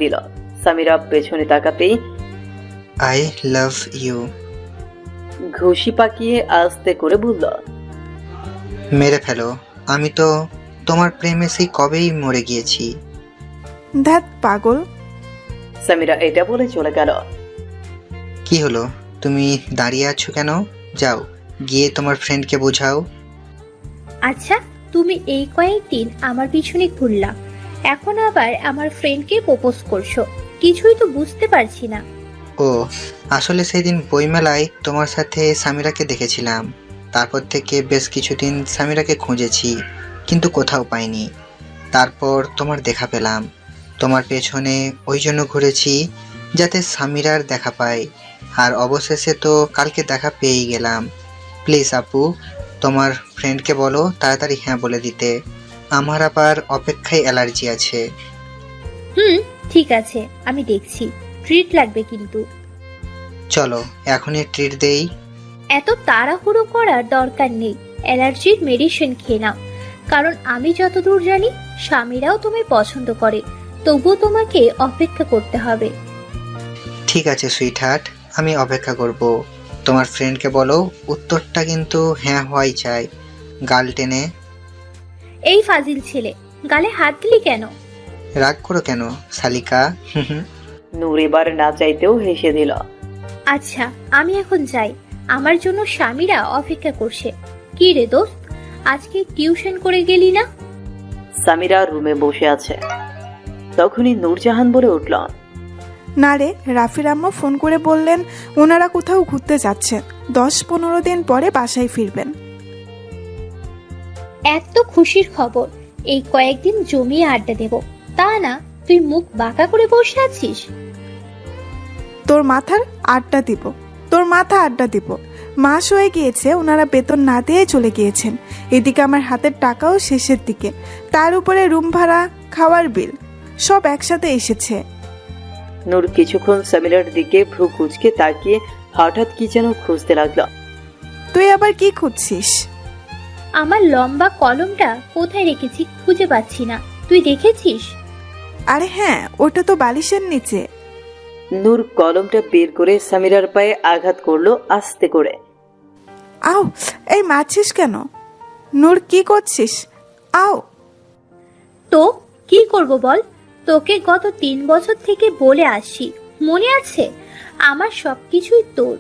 দিল। সামিরা পেছনে তাকাতেই আই লাভ ইউ ঘুষি পাকিয়ে আস্তে করে বলল, মেরে ফেলো, আমি তো তোমার প্রেমে সেই কবেই মরে গিয়েছি। ধ্যাত পাগল। সামিরা এটা বলে চলে গেল। কি হলো, তুমি দাঁড়িয়ে আছো কেন? যাও গিয়ে তোমার ফ্রেন্ডকে বোঝাও। আচ্ছা, তুমি এই কয়েকদিন আমার পিছনে ঘুরলা, এখন আবার আমার ফ্রেন্ডকে প্রপোজ করছো, কিছুই তো বুঝতে পারছি না। ও আসলে সেদিন বইমেলায় তোমার সাথে সামিরাকে দেখেছিলাম। তারপর থেকে বেশ কিছুদিন সামিরাকে খুঁজেছি, কিন্তু কোথাও পাইনি। তারপর তোমার দেখা পেলাম, তোমার পেছনে ওই জন্য ঘুরেছি যাতে সামিরার দেখা পাই। আর অবশেষে তো কালকে দেখা পেয়েই গেলাম। প্লিজ আপু, তোমার ফ্রেন্ডকে বলো তাড়াতাড়ি হ্যাঁ বলে দিতে। আমার আবার অপেক্ষায় অ্যালার্জি আছে। ঠিক আছে, আমি দেখছি। ট্রিট লাগবে কিন্তু। চলো এখনই ট্রিট দেই। এত তাড়াহুড়ো করার দরকার নেই, অ্যালার্জির মেডিসিন খেয়ে নাও। কারণ আমি যতদূর জানি স্বামীরাও তোমায় পছন্দ করে, তবুও তোমাকে অপেক্ষা করতে হবে। ঠিক আছে সুইট হার্ট, আমি অপেক্ষা করব। তোমার ফ্রেন্ডকে বলো উত্তরটা কিন্তু হ্যাঁ হওয়াই চাই। গাল টেনে। এই ফাজিল ছেলে, গালে হাত দিলি কেন? রাগ করো কেন শালিকা? নূর এবার না চাইতেও হেসে দিল। আচ্ছা, আমি এখন যাই, আমার জন্য স্বামীরা অপেক্ষা করছে। কি রে দোস্ত, আজকে টিউশন করে গেলি না? সামিরা রুমে বসে আছে। তখনই নূরজাহান বলে উঠল, না রে, রাফির আম্মু ফোন করে বললেন ওনারা কোথাও ঘুরতে যাচ্ছেন, 10-15 দিন পরে বাসায় ফিরবেন। এত খুশির খবর, এই কয়েকদিন জমিয়ে আড্ডা দেব, তা না তুই মুখ বাঁকা করে বসে আছিস। তোর মাথা আড্ডা দিব। মাস হয়ে গিয়েছে, ওনারা বেতন না দিয়ে চলে গিয়েছেন। এদিকে আমার হাতের টাকাও শেষের দিকে, তার উপরে রুম ভাড়া, খাওয়ার বিল সব একসাথে এসেছে। নূর কিছুক্ষণ সামিরার দিকে ভ্রু কুঁচকে তাকিয়ে হঠাৎ কি যেন খুঁজতে লাগলো। তুই আবার কি খুঁজছিস? আমার লম্বা কলমটা কোথায় রেখেছি খুঁজে পাচ্ছি না, তুই দেখেছিস? আরে হ্যাঁ, ওটা তো বালিশের নিচে। নূর কলমটা বের করে সামিরার পায়ে আঘাত করলো আস্তে করে। আও, এই মারছিস কেন? নূর কি করছিস? আও। তো কি করব বল, তোকে গত 3 বছর থেকে বলে আসছি, মনে আছে? আমার সবকিছুই তোর,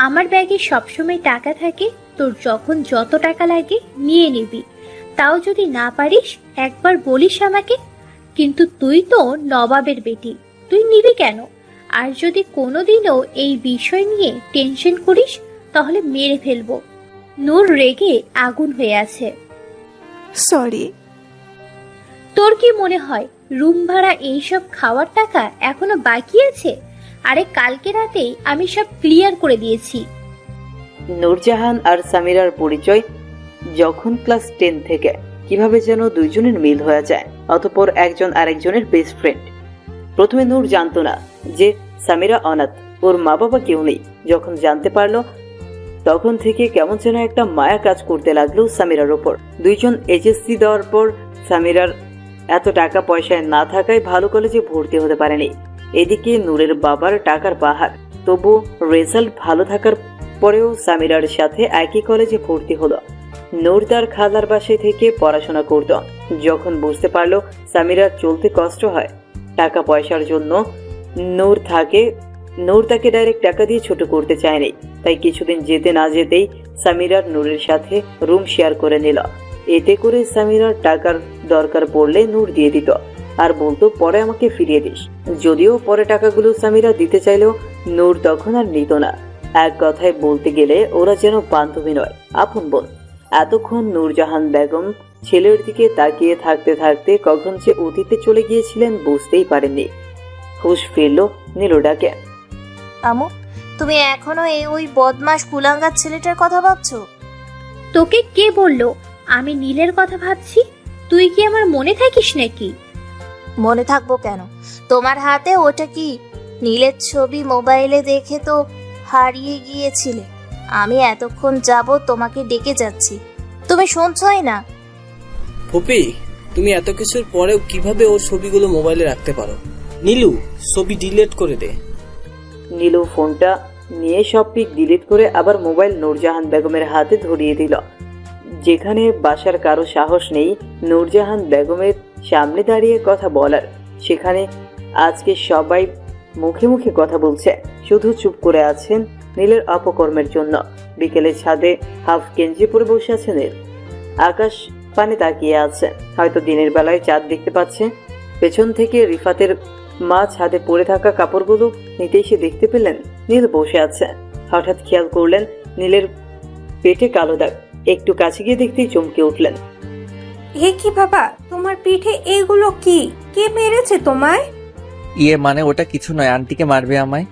আমার ব্যাগে সবসময় টাকা থাকে, তোর যখন যত টাকা লাগে নিয়ে নিবি। তাও যদি না পারিস একবার বলিস আমাকে। কিন্তু তুই তো নবাবের বেটি, তুই নিবি কেন? আর যদি কোনোদিনও এই বিষয় নিয়ে টেনশন করিস তাহলে মেরে ফেলবো। নূর রেগে আগুন হয়ে আছে। সরি। তোর কি মনে হয় রুম ভাড়া এইসব খাওয়ার টাকা এখনো বাকি আছে? আরে কালকে রাতেই আমি সব ক্লিয়ার করে দিয়েছি। নূরজাহান আর সামিরার পরিচয় যখন ক্লাস 10 থেকে, কিভাবে যেন দুইজনের মিল হয়ে যায়, অতঃপর একজন আরেকজনের বেস্ট ফ্রেন্ড। প্রথমে নূর জানতো না যে সামিরা অনাথ, ওর মা বাবা কেউ নেই। যখন জানতে পারলো তখন থেকে কেমন যেন একটা মায়া কাজ করতে লাগলো সামিরার ওপর। দুইজন এইচএসসি দেওয়ার পর সামিরার এত টাকা পয়সায় না থাকায় ভালো কলেজে ভর্তি হতে পারেনি। এদিকে নূরের বাবার টাকার পাহাড়, তবু রেজাল্ট ভালো থাকার পরেও সামিরার সাথে একই কলেজে ভর্তি হলো। নূর তার খালার বাসায় থেকে পড়াশোনা করত। যখন বুঝতে পারলো সামিরার চলতে কষ্ট হয় টাকা পয়সার জন্য, নূর তাকে ডাইরেক্ট টাকা দিয়ে ছোট করতে চায়নি। তাই কিছুদিন যেতে না যেতেই সামিরার নূরের সাথে রুম শেয়ার করে নিল। এতে করে সামিরার টাকার দরকার পড়লে নূর দিয়ে দিত আর বলতো পরে আমাকে ফিরিয়ে দিস। যদিও পরে টাকাগুলো সামিরা দিতে চাইলেও নূর তখন আর নিত না। এক কথায় বলতে গেলে ওরা যেন বান্ধবী নয়, আপন বোন। এতক্ষণ নূরজাহান বেগম ছেলের দিকে তাকিয়ে থাকতে থাকতে কখন যে অতীতে চলে গিয়েছিলেন বুঝতেই পারেননি। হুশ ফিরল নীলুডাকে। আমু, তুমি এখনো ওই বদমাশ কুলাঙ্গার ছেলেটার কথা ভাবছো? তোকে কে বললো আমি নীলের কথা ভাবছি? তুই কি আমার মনে থাকিস নাকি? মনে থাকবো কেন? তোমার হাতে ওটা কি নীলের ছবি মোবাইলে দেখে তো হারিয়ে গিয়েছিলে। আমি এতক্ষণ যাবত তোমাকে ডেকে যাচ্ছি, তুমি শুনছই না। ফুপি, তুমি এত কিছুর পরেও কিভাবে ওর ছবিগুলো মোবাইলে রাখতে পারো? নীলু, ছবি ডিলিট করে দে। নীলু ফোনটা নিয়ে সব পিক ডিলিট করে আবার মোবাইল নূরজাহান বেগমের হাতে ধরিয়ে দিল। যেখানে বাসার কারো সাহস নেই নূরজাহান বেগমের সামনে দাঁড়িয়ে কথা বলার, সেখানে আজকে সবাই মুখে মুখে কথা বলছে, শুধু চুপ করে আছেন নীলের অপকর্মের জন্য। বিকেলে ছাদে হাফ গেঞ্জি পরে বসে আছে নীল, আকাশ পানে তাকিয়ে আছে, হয়তো দিনের বেলায় চাঁদ দেখতে পাচ্ছে। পেছন থেকে রিফাতের মা ছাদে পড়ে থাকা কাপড়গুলো নিতে এসে দেখতে পেলেন নীল বসে আছে। হঠাৎ খেয়াল করলেন নীলের পেটে কালো দাগ, একটু কাছে গিয়ে দেখতেই চমকে উঠলেন। এ কি বাবা, তোমার পিঠে এগুলো কি? কে মেরেছে তোমায়? মানে ওটা কিছু নয়, আন্টিকে মারবে আমায়।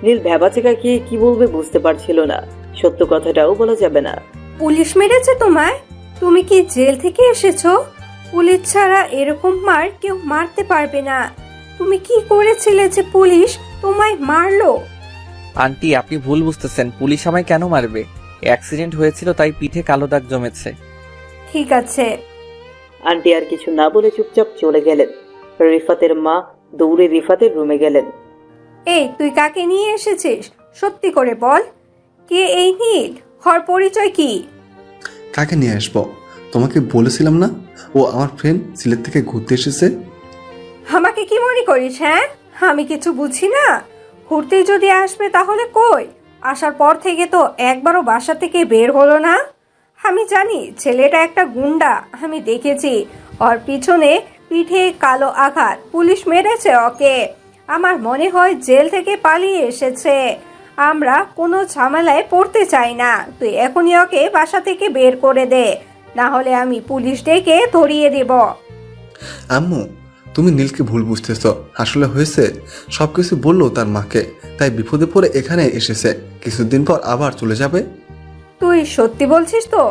নীল ভ্যাবাচেকা গিয়ে কি বলবে বুঝতে পারছিল না, সত্য কথাটাও বলা যাবে না। পুলিশ মেরেছে তোমায়? তুমি কি জেল থেকে এসেছো? পুলিশ ছাড়া এরকম মার কেউ মারতে পারবে না। তুমি কি করেছিলে যে পুলিশ তোমায় মারলো? আন্টি, আপনি ভুল বুঝতেছেন, পুলিশ আমায় কেন মারবে? অ্যাক্সিডেন্ট হয়েছিল তাই পিঠে কালো দাগ জমেছে। ঠিক আছে। আন্টি আর কিছু না বলে চুপচাপ চলে গেলেন। রিফাতের মা দৌড়ে রিফাতের রুমে গেলেন। এই, তুই কাকে নিয়ে এসেছিস? সত্যি করে বল, কে এই নীল? ওর পরিচয় কি? কাকে নিয়ে আসবো? তোমাকে বলেছিলাম না ও আমার ফ্রেন্ড, সিলেট থেকে ঘুরতে এসেছে। আমাকে কি মনে করিস? হ্যাঁ, আমি কিছু বুঝি না? ঘুরতে যদি আসবে তাহলে কই? আসার পর থেকে তো একবারও বাসা থেকে বের হলো না। আমি জানি ছেলেটা একটা গুন্ডা, আমি দেখেছি ওর পিছনে পিঠে কালো আঘাত, পুলিশ মেরেছে ওকে। আমার মনে হয় জেল থেকে পালিয়ে এসেছে। আমরা কোনো ঝামেলায় পড়তে চাই না, তুই এখনই ওকে বাসা থেকে বের করে দে, না হলে আমি পুলিশ ডেকে ধরিয়ে দেব। আম্মু, তুমি নীলকে ভুল বুঝতেছ। আসলে হয়েছে, সবকিছু বললো তার মাকে, তাই বিপদে পড়ে এখানে এসেছে। কিছুদিন পর আবার চলে যাবে। তুই সত্যি বলছিস তো?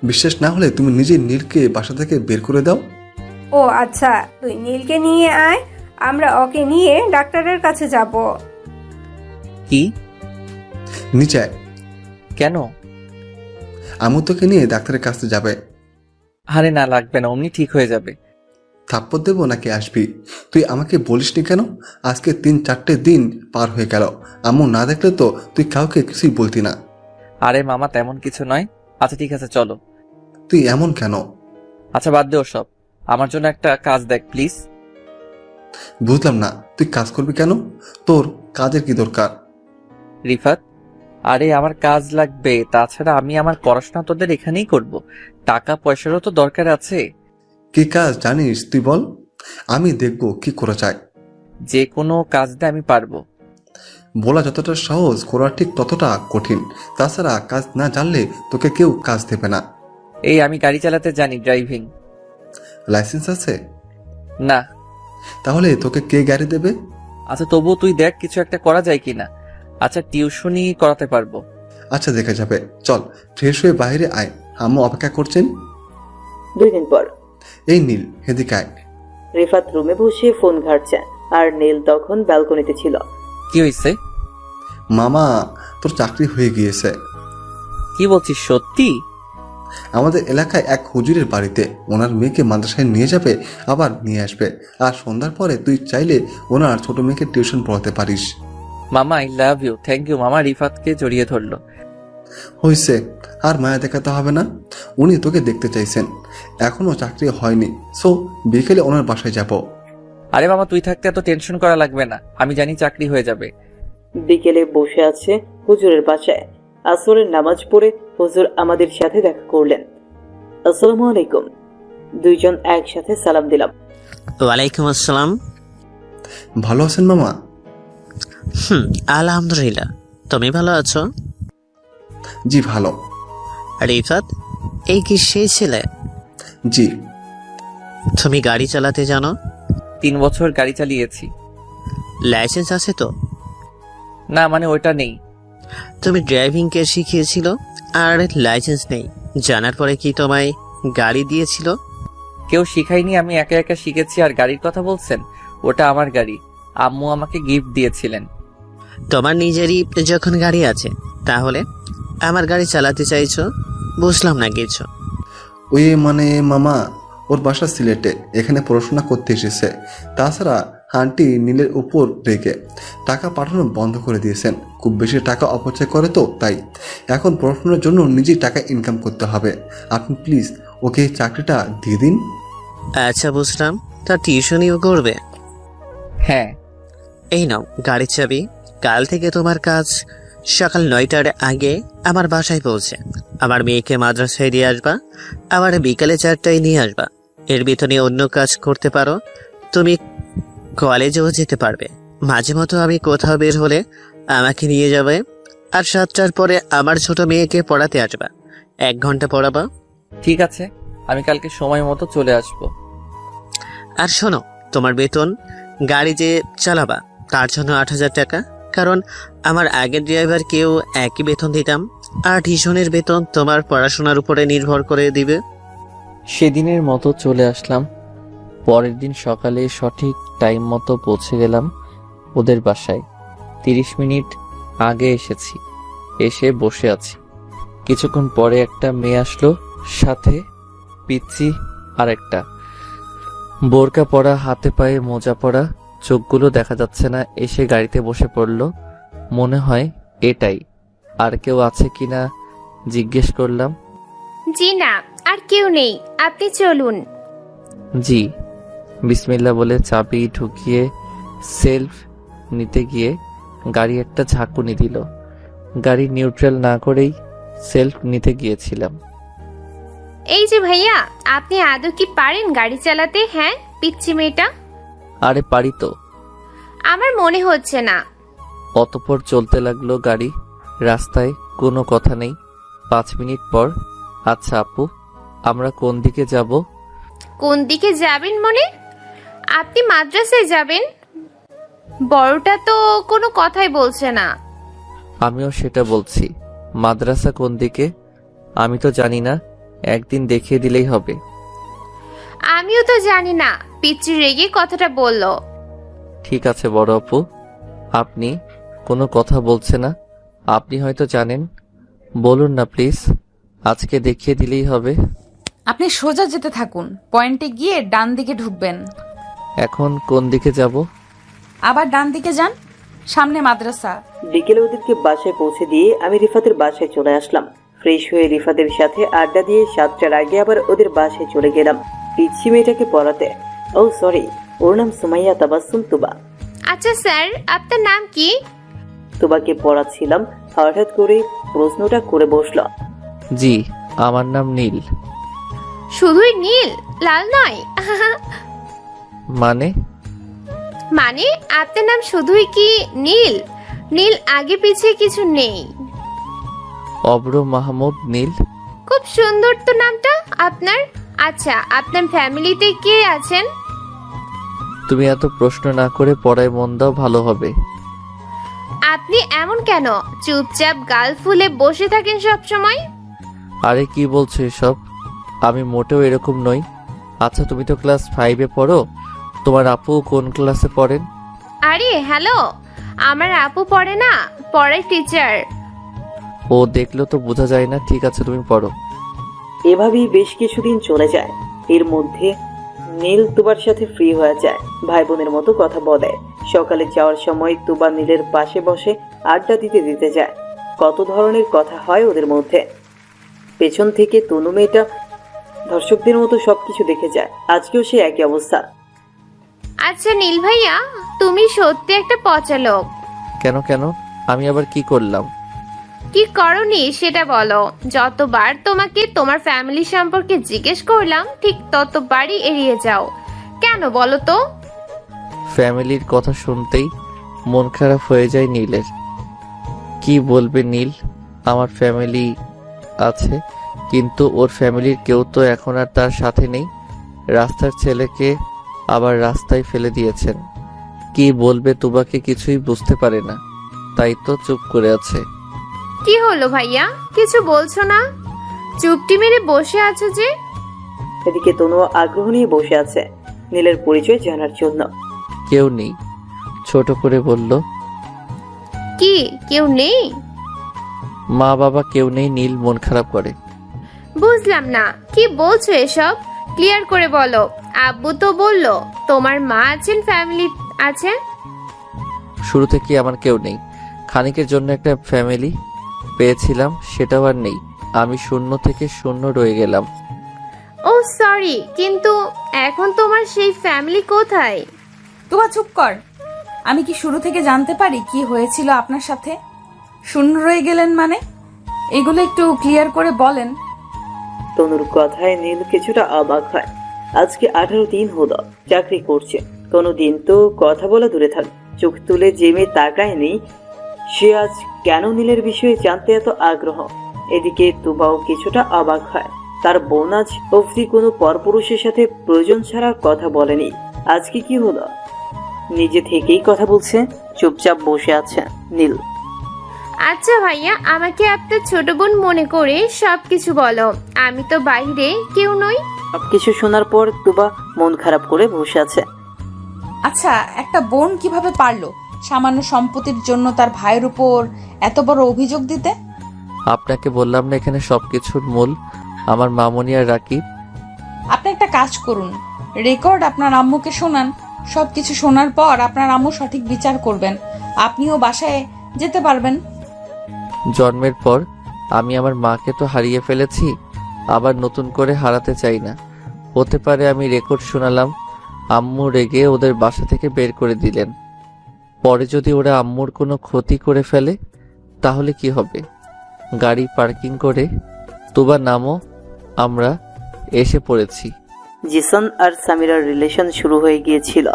বিশ্বাস না হলে তুমি নিজে নীলকে বাসা থেকে বের করে দাও। ও আচ্ছা, তুই নীলকে নিয়ে আয়, আমরা ওকে নিয়ে ডাক্তারের কাছে যাব। কি? নিচে আয়। কেন? আম্মু তোকে নিয়ে ডাক্তারের কাছে যাবে। আরে না, লাগবে না, অমনি ঠিক হয়ে যাবে। থাপ্পড় দেবো নাকি আসবি? তুই আমাকে বলিসনি কেন? আজকে 3-4 দিন পার হয়ে গেল, আম্মু না দেখলে তো তুই কাউকে কিছুই বলতি না। আরে মামা, তেমন কিছু নয়। আচ্ছা ঠিক আছে, চলো। তুই এমন কেন? আচ্ছা বাদ দে ওসব, আমার জন্য একটা কাজ দেখ প্লিজ। বুঝলাম না, তুই কাজ করবি কেন? তোর কাজের কি দরকার? রিফাত, আরে আমার কাজ লাগবে, তাছাড়া আমি আমার পড়াশোনা তোদের এখানেই করব, টাকা পয়সারও তো দরকার আছে। কি কাজ জানিস তুই বল, আমি দেখবো কি করা যায়। যে কোনো কাজ দিয়ে আমি পারবো। বলা যতটা সহজ, করা ঠিক ততটা কঠিন। তাছাড়া কাজ না জানলে তোকে কেউ কাজ দেবে না। এই আমি গাড়ি চালাতে জানি, ড্রাইভিং। লাইসেন্স আছে? না। তাহলে তোকে কে গাড়ি দেবে? আচ্ছা তবুও তুই দেখ কিছু একটা করা যায় কিনা। আচ্ছা টিউশনই করাতে পারবো। আচ্ছা দেখা যাবে, চল ফ্রেশ হয়ে বাইরে আয়, আম্মু অপেক্ষা করছেন। 2 দিন পর এই নীল, হেদিকে আয়। রিফাত রুমে বসে ফোন ঘাটছে আর নীল তখন ব্যালকনিতে ছিল। কি হয়েছে? মামা, তোর চাকরি হয়ে গিয়েছে। কি বলছিস, সত্যি? আমাদের এলাকায় এক হুজুরের বাড়িতে ওনার মেয়েকে মাদ্রাসায় নিয়ে যাবে, আবার নিয়ে আসবে। আর সন্ধ্যার পরে তুই চাইলে ওনার ছোট মেয়েকে টিউশন পড়াতে পারিস। মামা I love you, thank you. মামা রিফাতকে জড়িয়ে ধরলো। হয়েছে, আর মায়া দেখাতে হবে না। উনি তোকে দেখতে চাইছেন, এখনো চাকরি হয়নি, সো বিকেলে ওনার বাসায় যাব। আরে মামা তুই থাকতে এত টেনশন করা লাগবে না, আমি জানি চাকরি হয়ে যাবে। বিকেলে বসে আছে হুজুরের বাসায়। আসরের নামাজ পড়ে হুজুর আমাদের সাথে দেখা করলেন। আসসালামু আলাইকুম। দুইজন একসাথে সালাম দিলাম। ওয়ালাইকুম আসসালাম। ভালো আছেন মামা? আলহামদুলিল্লাহ, তুমি ভালো আছো? জি ভালো। রিফাত, এই কি সেই ছেলে? জি। তুমি গাড়ি চালাতে জানো? 3 বছর গাড়ি চালিয়েছি। লাইসেন্স আছে তো? না মানে ওইটা নেই। তুমি ড্রাইভিং কে শিখিয়েছিল আর লাইসেন্স নেই, জানার পরে কি তোমায় গাড়ি দিয়েছিল? কেউ শিখায়নি, আমি একা একা শিখেছি। আর গাড়ির কথা বলছেন, ওটা আমার গাড়ি, আম্মু আমাকে গিফট দিয়েছিলেন। তোমার নিজেরই যখন গাড়ি আছে, তাহলে আমার গাড়ি চালাতে চাইছো? বুঝলাম না কিছু। ওই মানে মামা, ওর বাসা সিলেটে, এখানে পড়াশোনা করতে এসেছে। তাছাড়া আন্টি নীলের উপর রেখে টাকা পাঠানো বন্ধ করে দিয়েছেন। খুব বেশি টাকা অপচয় করে তো তাই এখন পড়াশোনার জন্য নিজেই টাকা ইনকাম করতে হবে। আপনি প্লিজ ওকে এই চাকরিটা দিয়ে দিন। আচ্ছা বুঝলাম, তা টিউশনিও করবে? হ্যাঁ। এই নাও গাড়ির চাবি। কাল থেকে তোমার কাজ সকাল 9টার আগে আমার বাসায় পৌঁছে আমার মেয়েকে মাদ্রাসায় দিয়ে আসবা, আবার বিকালে 4টায় নিয়ে আসবা। এর ভিতরে অন্য কাজ করতে পারো। তুমি কলেজেও যেতে পারবে। মাঝে মতো আমি কোথাও বের হলে আমাকে নিয়ে যাবে। আর 7টার পরে আমার ছোট মেয়েকে পড়াতে আসবা, 1 ঘন্টা পড়াবা। ঠিক আছে, আমি কালকে সময় মতো চলে আসব। আর শোনো, তোমার বেতন গাড়ি যে চালাবা তার জন্য 8,000 টাকা, কারণ আমার আগের ড্রাইভারকেও একই বেতন দিতাম। আর টিউশনের বেতন তোমার পড়াশোনার উপরে নির্ভর করে দিবে। সেদিনের মতো চলে আসলাম। পরের দিন সকালে সঠিক টাইম মতো পৌঁছে গেলাম ওদের বাসায়। 30 মিনিট আগে এসেছি। এসে বসে আছি। কিছুক্ষণ পরে একটা মেয়ে আসলো, সাথে পিচ্চি আর একটা বোরকা পরা, হাতে পায়ে মোজা পরা, চোখগুলো দেখা যাচ্ছে না। এসে গাড়িতে বসে পড়ল। মনে হয় এটাই। আর কেউ আছে কিনা জিজ্ঞেস করলাম। জি না, আর কেউ নেই, আপনি চলুন। জি। বিসমিল্লাহ বলে চাবি ঢুকিয়ে সেলফ নিতে গিয়ে গাড়ি একটা ঝাঁকুনি দিল। গাড়ি নিউট্রাল না করেই সেলফ নিতে গিয়েছিলাম। এই যে ভাইয়া, আপনি আদৌ কি পারেন গাড়ি চালাতে? হ্যাঁ, পিচ্চি মেয়েটা। আরে পারি তো। আমার মনে হচ্ছে না। অতঃপর চলতে লাগলো গাড়ি। রাস্তায় কোনো কথা নেই। 5 মিনিট পর, আচ্ছা আপু, আমরা কোন দিকে যাব? কোন দিকে যাবেন মনে? আপনি মাদ্রাসায় যাবেন? বড়টা তো কোনো কথাই বলছে না। আমিও সেটা বলছি। মাদ্রাসা কোন দিকে আমি তো জানি না, একদিন দেখিয়ে দিলেই হবে। আমিও তো জানি না, পিচ্চি রেগে কথাটা বলল। ঠিক আছে বড় আপু, আপনি কোনো কথা বলছে না। আপনি হয়তো জানেন, বলুন না প্লিজ। আজকে দেখিয়ে দিলেই হবে। আপনি সোজা যেতে থাকুন, পয়েন্টে গিয়ে ডান দিকে ঢুকবেন। এখন কোন দিকে যাব? আবার ডান দিকে যান, সামনে মাদ্রাসা। বিকেলে ওদেরকে বাসায় পৌঁছে দিয়ে আমি রিফাতের বাসায় চলে আসলাম। ফ্রেশ হয়ে রিফাতের সাথে আড্ডা দিয়ে 7টার আগে আবার ওদের বাসায় চলে গেলাম পিচ্ছি মেয়েটাকে পড়াতে। ও সরি, ওর নাম সুমাইয়া তাবাসসুম তুবা। আচ্ছা স্যার, আপনার নাম কি? তুবাকে পড়াচ্ছিলাম, হঠাৎ করে প্রশ্নটা করে বসলো। জি, আমার নাম নীল। শুধুই নীল, লাল নয়? মানে? মানে আপনার নাম শুধুই কি নীল? নীল আগে পিছে কিছু নেই? অব্র মাহমুদ নীল। খুব সুন্দর তো নামটা আপনার। আচ্ছা, আপনার ফ্যামিলিতে কে আছেন? তুমি এত প্রশ্ন না করে পড়ায় মন দাও, ভালো হবে। আপনি এমন কেন? চুপচাপ গাল ফুলে বসে থাকেন সব সময়। আরে কি বলছো এসব? আমি মোটেও এরকম নই। আচ্ছা তুমি তো ক্লাস 5-এ পড়ো, তোমার আপু কোন ক্লাসে পড়েন? আরে হ্যালো, আমার আপু পড়ে না, পড়ায় টিচার। ও দেখলেও তো বোঝা যায় না। ঠিক আছে তুমি পড়ো। এভাবেই বেশ কিছুদিন চলে যায়। এর মধ্যে নীল তুবার সাথে ফ্রি হয়ে যায়, ভাই বোনের মতো কথা বলে। সকালে যাওয়ার সময় তুবা নীলের পাশে বসে আড্ডা দিতে দিতে যায়। কত ধরনের কথা হয় ওদের মধ্যে। পেছন থেকে তনু মেয়েটা দর্শকদের মতো সবকিছু দেখে যায়। আজকেও সে একই অবস্থা। আচ্ছা নীল ভাইয়া, তুমি সত্যি একটা পচা লোক। কেন কেন? আমি আবার কি করলাম? কি করনি সেটা বলো। যতবার তোমাকে তোমার ফ্যামিলি সম্পর্কে জিজ্ঞেস করলাম, ঠিক ততবারই এড়িয়ে যাও। কেন বলো তো? ফ্যামিলির কথা শুনতেই মন খারাপ হয়ে যায় নীলের। কি বলবে নীল? আমার ফ্যামিলি আছে, কিন্তু ওর ফ্যামিলির কেউ তো এখন আর তার সাথে নেই। রাস্তার ছেলেকে আবার রাস্তায় ফেলে দিয়েছেন। কি বলবে তুবাকে কিছুই বুঝতে পারে না, তাই তো চুপ করে আছে। কি হলো ভাইয়া, কিছু বলছো না? চুপটি মেরে বসে আছো যে? এদিকে তনু আগ্রহ নিয়ে বসে আছে নীলের পরিচয় জানার জন্য। কেউ নেই, ছোট করে বলল। কি কেউ নেই? মা বাবা কেউ নেই। নীল মন খারাপ করে। বুঝলাম না, কি বলছো এসব? ক্লিয়ার করে বলো। আব্বু তো বললো তোমার মা আছেন, ফ্যামিলি আছে? শুরু থেকে আমার কেউ নেই। খানিকের জন্য একটা ফ্যামিলি পেয়েছিলাম, সেটাও আর নেই। আমি শূন্য থেকে শূন্য রয়ে গেলাম। ও সরি, কিন্তু এখন তোমার সেই ফ্যামিলি কোথায়? তুবা চুপ কর। আমি কি শুরু থেকে জানতে পারি কি হয়েছিল আপনার সাথে? শূন্য রয়ে গেলেন মানে? এগুলো একটু ক্লিয়ার করে বলেন। তনুর কথায় নীল কিছুটা অবাক হয়। আজকে 18 দিন হলো চাকরি করছে, কোনোদিন তো কথা বলা দূরে থাক, চোখ তুলে যে মেয়ে তাকায়নি সে আজ কেন নীলের বিষয়ে জানতে এত আগ্রহ। এদিকে তুবাও কিছুটা অবাক হয়। তার বোন আজ অবধি কোনো পরপুরুষের সাথে প্রয়োজন ছাড়া কথা বলেনি, আজকে কি হলো? নিজে থেকেই কথা বলছে, চুপচাপ বসে আছে নীল। আচ্ছা ভাইয়া, আমাকে আপনার ছোট বোন মনে করে সবকিছু বলো। আমি তো বাইরে কেউ নই। সবকিছু শোনার পর তুবা মন খারাপ করে বসে আছে। আচ্ছা, একটা বোন কিভাবে পারলো সামান্য সম্পত্তির জন্য তার ভাইয়ের উপর এত বড় অভিযোগ দিতে? আপনাকে বললাম না এখানে সবকিছুর মূল আমার মামনি আর রাকিব। আপনি একটা কাজ করুন, রেকর্ড আপনার আম্মুকে শোনান। সবকিছু শোনার পর আপনার আম্মু সঠিক বিচার করবেন, আপনিও বাসায় যেতে পারবেন। জন্মের পর আমি আমার মাকে তো হারিয়ে ফেলেছি, আবার নতুন করে হারাতে চাই না। হতে পারে আমি রেকর্ড শোনালাম, আম্মু রেগে ওদের বাসা থেকে বের করে দিলেন। পরে যদি ওরা আম্মুর কোনো ক্ষতি করে ফেলে তাহলে কি হবে? গাড়ি পার্কিং করে তুবা নামো, আমরা এসে পড়েছি। জিসান আর সামিরার রিলেশন শুরু হয়ে গিয়েছিল।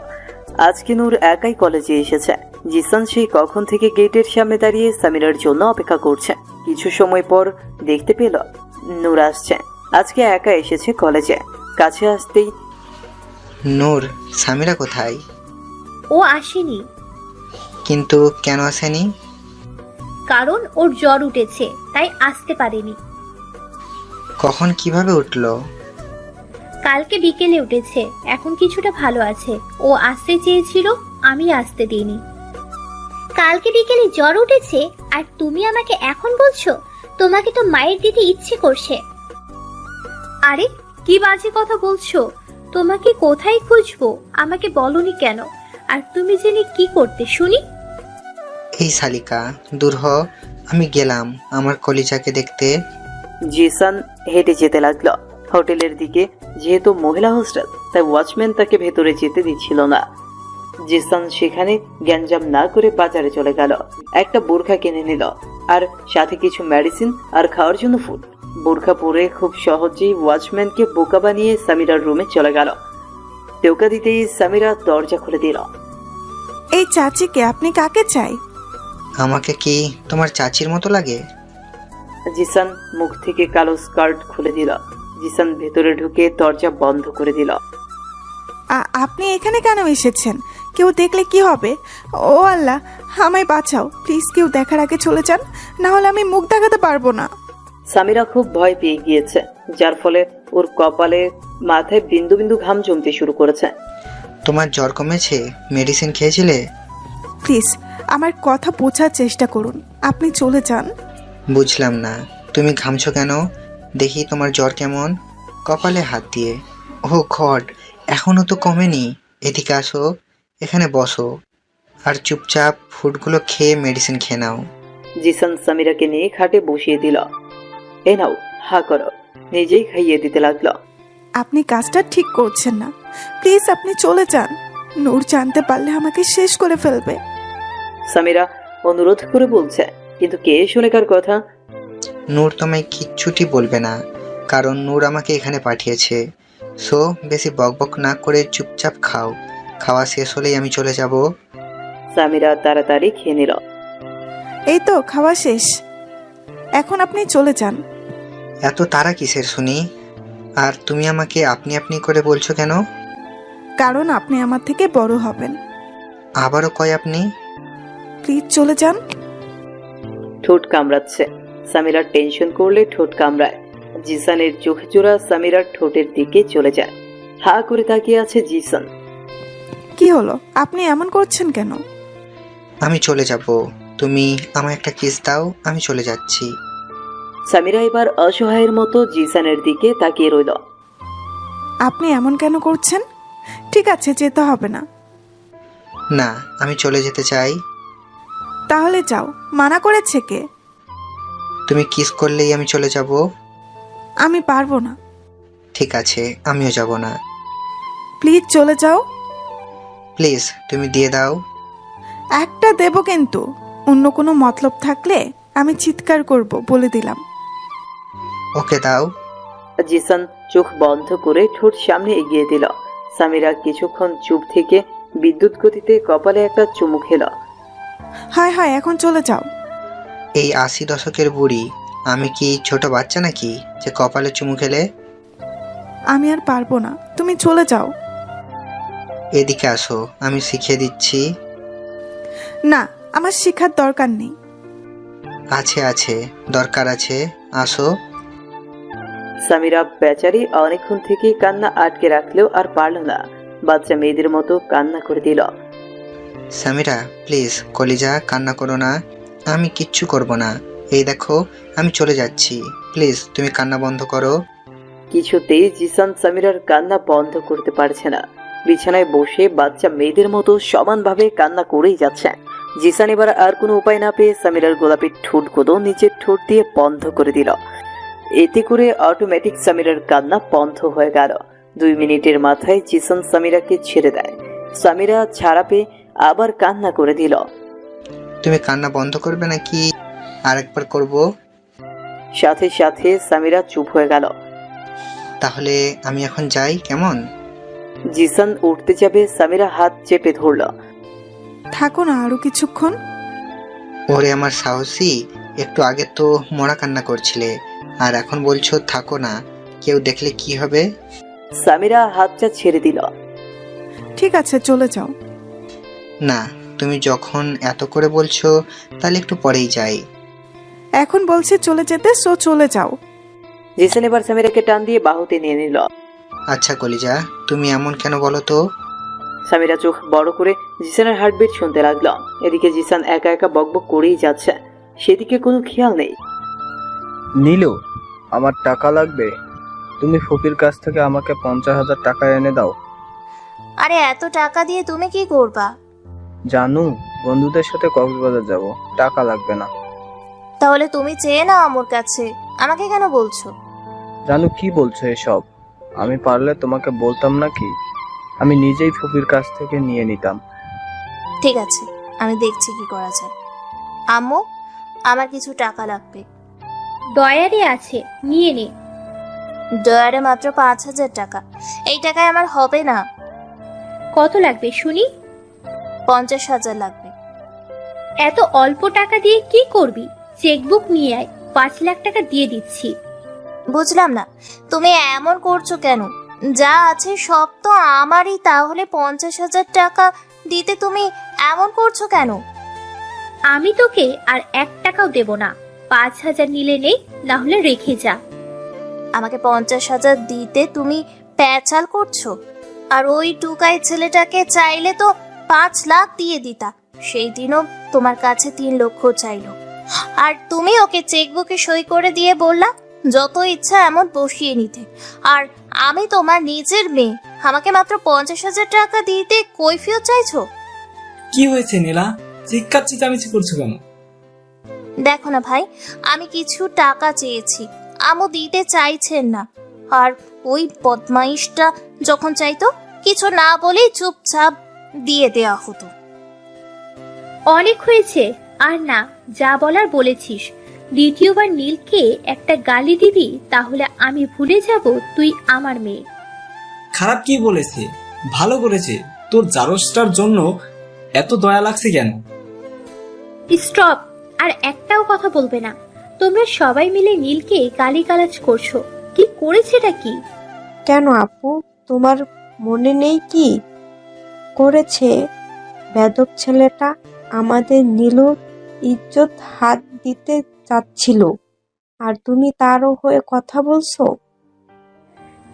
আজকে নূর একাই কলেজে এসেছে। জিসান সেই কখন থেকে গেটের সামনে দাঁড়িয়ে সামিরার জন্য অপেক্ষা করছে। কিছু সময় পর দেখতে পেল নূর আসছে। আজকে একা এসেছে কলেজে। কাছে আসতেই, নূর, সামিরা কোথায়? ও আসেনি। কিন্তু কেন আসেনি? কারণ ওর জ্বর উঠেছে, তাই আসতে পারেনি। কখন কিভাবে উঠলো? কালকে বিকেলে উঠেছে, এখন কিছুটা ভালো আছে। ও আসতে চেয়েছিল, আমি আসতে দিইনি। কালকে বিকেলে জ্বর উঠেছে আর তুমি আমাকে এখন বলছো? তোমাকে তো মায়ের দিতে ইচ্ছে করছে। আরে কি বাজে কথা বলছো? তোমাকে কোথায় খুঁজবো? আমাকে বলনি কেন? আর তুমি জেনে কি করতে শুনি? এই শালিকা, দূর হ, আমি গেলাম আমার কলিজাকে দেখতে। জিসান হেঁটে যেতে লাগলো হোটেলের দিকে। যেহেতু মহিলা হোস্টেল, তাই ওয়াচম্যান তাকে ভেতরে যেতে দিচ্ছিল না। জিসান সেখানে গ্যাঞ্জাম না করে বাজারে চলে গেল। একটা বোরখা কিনে নিল, আর সাথে কিছু মেডিসিন আর খাওয়ার জন্য ফুড। বোরখা পরে খুব সহজেই ওয়াচম্যানকে বোকা বানিয়ে সামিরার রুমে চলে গেল। টোকা দিতেই সামিরা দরজা খুলে দিল। এই চাচিকে আপনি কাকে চাই? আমাকে কি তোমার চাচির মতো লাগে? জিসান মুখ থেকে কালো স্কার্ট খুলে দিল। জিসান ভেতরে ঢুকে দরজা বন্ধ করে দিল। আপনি এখানে কেন এসেছেন? কেউ দেখলে কি হবে? ও আল্লাহ, আমায় বাঁচাও প্লিজ। কেউ দেখার আগে চলে যান, না হলে আমি মুখ দেখাতে পারবো না। সামিরা খুব ভয় পেয়ে গিয়েছে, যার ফলে ওর কপালে মাথায় বিন্দু বিন্দু ঘাম জমতে শুরু করেছে। তোমার জ্বর কমেছে? মেডিসিন খেয়েছিলে? প্লিজ আমার কথা বোঝার চেষ্টা করুন, আপনি চলে যান। বুঝলাম না, তুমি ঘামছো কেন? দেখি তোমার জ্বর কেমন। কপালে হাত দিয়ে। ও গড, এখনো তো কমেনি। এদিকে আসো, এখানে বসো আর চুপচাপ ফুডগুলো খেয়ে মেডিসিন খেয়ে নাও। জিসান সামিরাকে নিয়ে খাটে বসিয়ে দিল। এ নাও, হা করো। নিজেই খাইয়ে দিতে লাগলো। আপনি কাজটা ঠিক করছেন না, প্লিজ আপনি চলে যান। নূর জানতে পারলে আমাকে শেষ করে ফেলবে। সামিরা অনুরোধ করে বলছে, কিন্তু কে শুনে কার কথা? নূর তোমায় কিচ্ছুটি বলবে না, কারণ নূর আমাকে এখানে পাঠিয়েছে। সো বেশি বকবক না করে চুপচাপ খাও। খাওয়া শেষ হলেই আমি চলে যাব। সামিরা তাড়াতাড়ি খেয়ে নিল। এই তো খাওয়া শেষ, এখন আপনি চলে যান। এত তাড়া কিসের শুনি? আর তুমি আমাকে আপনি আপনি করে বলছো কেন? কারণ আপনি আমার থেকে বড় হবেন। আবারও কয় আপনি? প্লিজ চলে যান। ঠোঁট কামড়াচ্ছে। সামিরার টেনশন করলে ঠোঁট কামড়ায়। জিসানের চোখে জোড়া সামিরার ঠোঁটের দিকে চলে যায়। হা করে তাকিয়ে আছে জিসান। কি হলো, আপনি এমন করছেন কেন? আমি চলে যাব, তুমি আমায় একটা কিস দাও, আমি চলে যাচ্ছি। সামিরা এবার অসহায়ের মতো জিসানের দিকে তাকিয়ে রইল। আপনি এমন কেন করছেন? ঠিক আছে, যেতে হবে না। না, আমি চলে যেতে চাই। তাহলে যাও, মানা করেছে কে? তুমি কিস করলেই আমি চলে যাব। আমি পারবো না। ঠিক আছে, আমিও যাব না। প্লিজ চলে যাও। প্লিজ তুমি দিয়ে দাও। একটা দেবো, কিন্তু অন্য কোনো মতলব থাকলে আমি চিৎকার করব, বলে দিলাম। ওকে দাও। জিসান চোখ বন্ধ করে ঠোঁট সামনে এগিয়ে দিল। সামিরা কিছুক্ষণ চুপ থেকে বিদ্যুৎ গতিতে কপালে একটা চুমু খেল। হায় হায়, এখন চলে যাও। এই 80 দশকের বুড়ি, আমি কি ছোট বাচ্চা নাকি যে কপালে চুমু খেলে? আমি আর পারবো না, তুমি চলে যাও। এদিকে আসো, আমি শিখিয়ে দিচ্ছি। না, আমার শেখার দরকার নেই। আছে আছে, দরকার আছে, আসো। সামিরা বেচারি অনেকক্ষণ থেকে কান্না আটকে রাখলেও আর পারল না, বাচ্চা মেয়েদের মতো কান্না করে দিল। সামিরা প্লিজ কলিজা, কান্না করো না, আমি কিচ্ছু করব না। এই দেখো আমি চলে যাচ্ছি, প্লিজ তুমি কান্না বন্ধ করো। কিছুতেই জিসান সামিরার কান্না বন্ধ করতে পারছে না। বিছানায় বসে বাচ্চা মেয়েদের মতো সমানভাবে কান্না করেই যাচ্ছে। জিসান এবার আর কোনো উপায় না পেয়ে সামিরার গোলাপি ঠোঁটগুলো নিচের ঠোঁট দিয়ে বন্ধ করে দিল। এতে করে অটোমেটিক সামিরার কান্না বন্ধ হয়ে গেল। 2 মিনিটের মাথায় জিসান সামিরাকে ছেড়ে দেয়। সামিরা ছাড়া পেয়ে আবার কান্না করে দিল। তুমি কান্না বন্ধ করবে নাকি আরেকবার করব? সাথে সাথে সামিরা চুপ হয়ে গেল। তাহলে আমি এখন যাই, কেমন? জিসান উঠতে যাবে, সামিরা হাত চেপে ধরল। থাকো না আরো কিছুক্ষণ। ওরে আমার সাহসী, একটু আগে তো মরা কান্না করছিলে, আর এখন বলছো থাকো না, কেউ দেখলে কি হবে? সামিরা হাতটা ছেড়ে দিল। ঠিক আছে, চলে যাও। না, তুমি যখন এত করে বলছো তাহলে একটু পরেই যাই। এখন বলছে চলে যেতে, সো চলে যাও। জিসান এবার সামিরাকে টান দিয়ে বাহুতে নিয়ে নিল। আচ্ছা কলিজা, তুমি এমন কেন বলো তো? সামিরা চোখ বড় করে জিসানের হার্টবিট শুনতে লাগলো। এদিকে জিসান একা একা বকবক করেই যাচ্ছে, সেদিকে কোনো খেয়াল নেই। নীলু, আমার টাকা লাগবে। তুমি ফুপির কাছ থেকে আমাকে 50,000 টাকা এনে দাও। আরে এত টাকা দিয়ে তুমি কি করবা? জানু, বন্ধুদের সাথে কক্সবাজার যাব, টাকা লাগবে না। তাহলে তুমি চেয়ে নাও আমার কাছে, আমাকে কেন বলছো? জানু, কি বলছো এসব? আমি পারলে তোমাকে বলতাম নাকি? আমি নিজেই ফুপির কাছ থেকে নিয়ে নিতাম। ঠিক আছে, আমি দেখছি কি করা যায়। আম্মু, আমার কিছু টাকা লাগবে। ডয়ারে আছে, নিয়ে নে। ডয়ারে মাত্র 5,000 টাকা, এই টাকায় আমার হবে না। কত লাগবে শুনি? 50,000 লাগবে। এত অল্প টাকা দিয়ে কি করবি? চেকবুক নিয়ে আয়, 5 লাখ টাকা দিয়ে দিচ্ছি। বুঝলাম না, তুমি এমন করছো কেন? যা আছে সব তো আমারই, তাহলে 50,000 টাকা দিতে তুমি এমন করছো কেন? আমি তোকে আর 1 টাকাও দেব না। 5,000 নিলে নেই, না হলে রেখে যা। আমাকে 50,000 দিতে তুমি প্যাচাল করছো? আর ওই টুকাই ছেলেটাকে চাইলে তো 5 লাখ দিয়ে দিতা। সেই দিনও তোমার কাছে 3 লক্ষ চাইলো, আর তুমি ওকে চেকবুকে সই করে দিয়ে বললা যত ইচ্ছা এমন বসিয়ে নিতে। আর আমি তোমার নিজের মেয়ে, আমাকে মাত্র 50,000 টাকা দিতে কৈফিয়ত চাইছো? কি হয়েছে নীলা, চিৎকার চেঁচামেচি করছো কেন? দেখো না ভাই, আমি কিছু টাকা চেয়েছি, আমও দিতে চাইছেন না। আর ওই বদমাইশটা যখন চাইতো, কিছু না বলেই চুপচাপ দিয়ে দেয়া হতো। অনেক হয়েছে, আর না, যা বলার বলেছিস। দ্বিতীয়বার নীলকে একটা গালি দিবি, তাহলে আমি ভুলে যাব তুই আমার মেয়ে। খারাপ কি বলেছে? ভালো করেছে। তোর জারসটার জন্য এত দয়া লাগছে কেন? স্টপ, আর একটাও কথা বলবে না। তোমরা সবাই মিলে নীলকে গালিগালাজ করছো। কি করেছেটা কি? কেন আপু, তোমার মনে নেই কি করেছে? বেদব ছেলেটা আমাদের নীলুর ইজ্জত হাত দিতে চাচ্ছিল, আর তুমি তারও হয়ে কথা বলছো?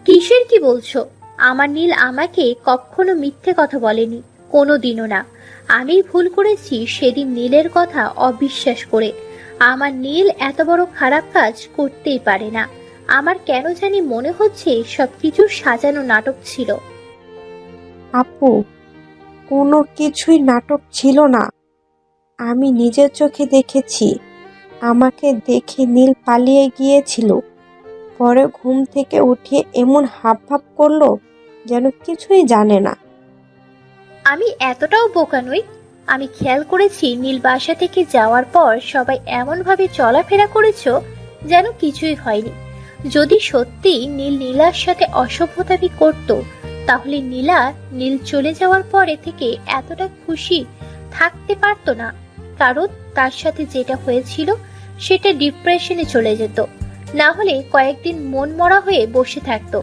কিসের কি বলছো? আমার নীল আমাকে কখনো মিথ্যে কথা বলেনি, কোনোদিনও না। আমি ভুল করেছি সেদিন নীলের কথা অবিশ্বাস করে। আমার নীল এত বড় খারাপ কাজ করতেই পারে না। আমার কেন জানি মনে হচ্ছে সবকিছু সাজানো নাটক ছিল। আপু, কোনো কিছুই নাটক ছিল না। আমি নিজের চোখে দেখেছি। আমাকে দেখে নীল পালিয়ে গিয়েছিল। পরে ঘুম থেকে উঠে এমন হাবভাব করলো যেন কিছুই জানে না। আমি এতটাও বোকা নই। আমি খেয়াল করেছি নীল বাসা থেকে যাওয়ার পর সবাই এমনভাবে চলাফেরা করেছো যেন কিছুই হয়নি। যদি সত্যি নীল নীলার সাথে অসভ্যতামি করত, তাহলে নীল চলে যাওয়ার পরে থেকে এতটা খুশি থাকতে পারতো না। কারণ তার সাথে যেটা হয়েছিল সেটা ডিপ্রেশনে চলে যেত, না হলে কয়েকদিন মন মরা হয়ে বসে থাকতো।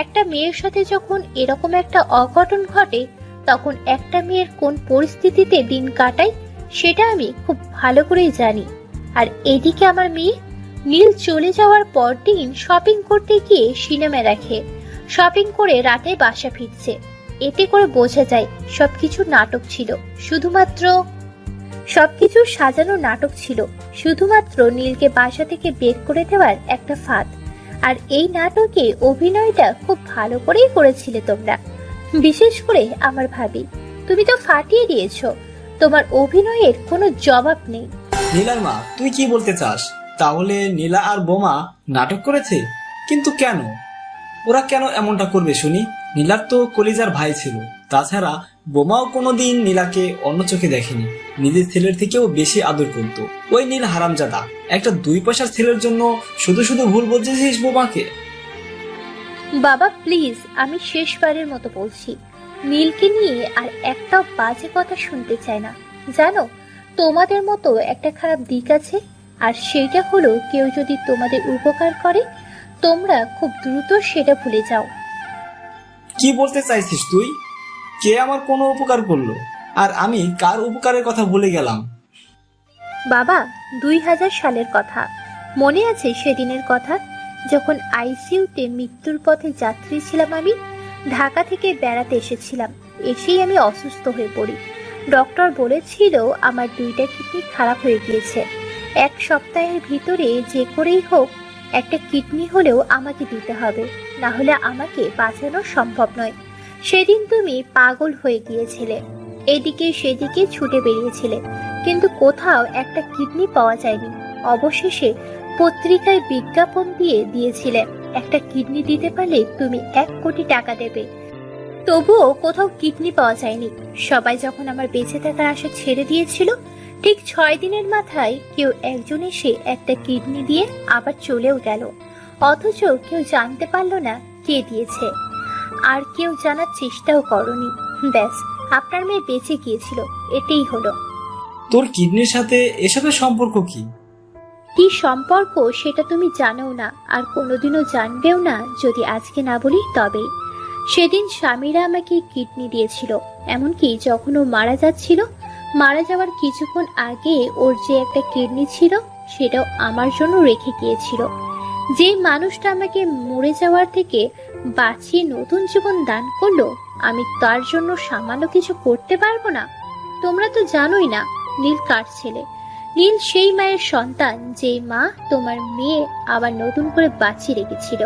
একটা মেয়ের সাথে যখন এরকম একটা অঘটন ঘটে, তখন একটা মেয়ের কোন পরিস্থিতিতে দিন কাটায় সেটা আমি খুব ভালো করেই জানি। আর এদিকে আমার মেয়ে নীল চলে যাওয়ার পর দিন শপিং করতে গিয়ে সিনেমা দেখে, শপিং করে রাতে বাসা ফিরছে। এতে করে বোঝা যায় সবকিছু নাটক ছিল, সবকিছু সাজানো নাটক ছিল, শুধুমাত্র নীলকে বাসা থেকে বের করে দেওয়ার একটা ফাঁদ। আর এই নাটকে অভিনয়টা খুব ভালো করেই করেছিলে তোমরা, বিশেষ করে আমার ভাবি। তুমি তো ফাটিয়ে দিয়েছো, তোমার অভিনয়ের কোনো জবাব নেই। নীলার মা, তুই কি বলতে চাস? তাহলে নীলা আর বোমা নাটক করেছে? কিন্তু কেন? ওরা কেন এমনটা করবে শুনি? নীলার তো কলিজার ভাই ছিল। তাছাড়া বোমাও কোনোদিন নীলাকে অন্য চোখে দেখেনি, নিজের ছেলের থেকেও বেশি আদর করত। ওই নীল হারামজাদা একটা 2 পয়সার ছেলের জন্য শুধু শুধু ভুল বুঝেছিস বোমাকে। বাবা প্লিজ, আমি শেষবারের মতো বলছি, নীলকে নিয়ে আর একটাও বাজে কথা শুনতে চাই না। জানো, তোমাদের মতো একটা খারাপ দিক আছে, আর সেইটা হলো কেউ যদি তোমাদের উপকার করে, তোমরা খুব দ্রুত সেটা ভুলে যাও। কি বলতে চাইছিস তুই? কে আমার কোনো উপকার করলো, আর আমি কার উপকারের কথা ভুলে গেলাম? বাবা, 2000 সালের কথা মনে আছে? সেদিনের কথা যখন আইসিইউতে মৃত্যুর পথে যাত্রী ছিলাম। আমি ঢাকা থেকে বেড়াতে এসেছিলাম। এসেই আমি অসুস্থ হয়ে পড়ি। ডক্টর বলেছিল আমার 2টা কিডনি খারাপ হয়ে গিয়েছে। 1 সপ্তাহের ভিতরে যে করেই হোক একটা কিডনি হলেও আমাকে দিতে হবে, না হলে আমাকে বাঁচানো সম্ভব নয়। সেদিন তুমি পাগল হয়ে গিয়েছিলে, এদিকে সেদিকে ছুটে বেরিয়েছিলে, কিন্তু কোথাও একটা কিডনি পাওয়া যায়নি। অবশেষে পত্রিকায় বিজ্ঞাপন দিয়েছিলে একটা কিডনি দিতে পারলে তুমি 1 কোটি টাকা দেবে। তবুও কোথাও কিডনি পাওয়া যায়নি। সবাই যখন আমার বেঁচে থাকার আশা ছেড়ে দিয়েছিল, ঠিক 6 দিনের মাথায় কেউ একজন এসে একটা কিডনি দিয়ে আবার চলেও গেল। অথচ কেউ জানতে পারলো না কে দিয়েছে, আর কেউ জানার চেষ্টাও করনি। ব্যাস, আপনার মেয়ে বেঁচে গিয়েছিল, এটাই হলো। তোর কিডনির সাথে এসবের সম্পর্ক কি? কি সম্পর্ক সেটা তুমি জানো না, আর কোনোদিনও জানবেও না যদি আজকে না বলি তবে। সেদিন স্বামীরা আমাকে কিডনি দিয়েছিল, এমনকি যখন ও মারা যাচ্ছিল, মারা যাওয়ার কিছুক্ষণ আগে ওর যে একটা কিডনি ছিল সেটাও আমার জন্য রেখে গিয়েছিল। যে মানুষটা আমাকে মরে যাওয়ার থেকে বাঁচিয়ে নতুন জীবন দান করলো, আমি তার জন্য সামান্য কিছু করতে পারবো না? তোমরা তো জানোই না নীল কার ছেলে। নীল সেই মায়ের সন্তান যে মা তোমার মেয়ে আবার নতুন করে বাঁচিয়ে রেখেছিল,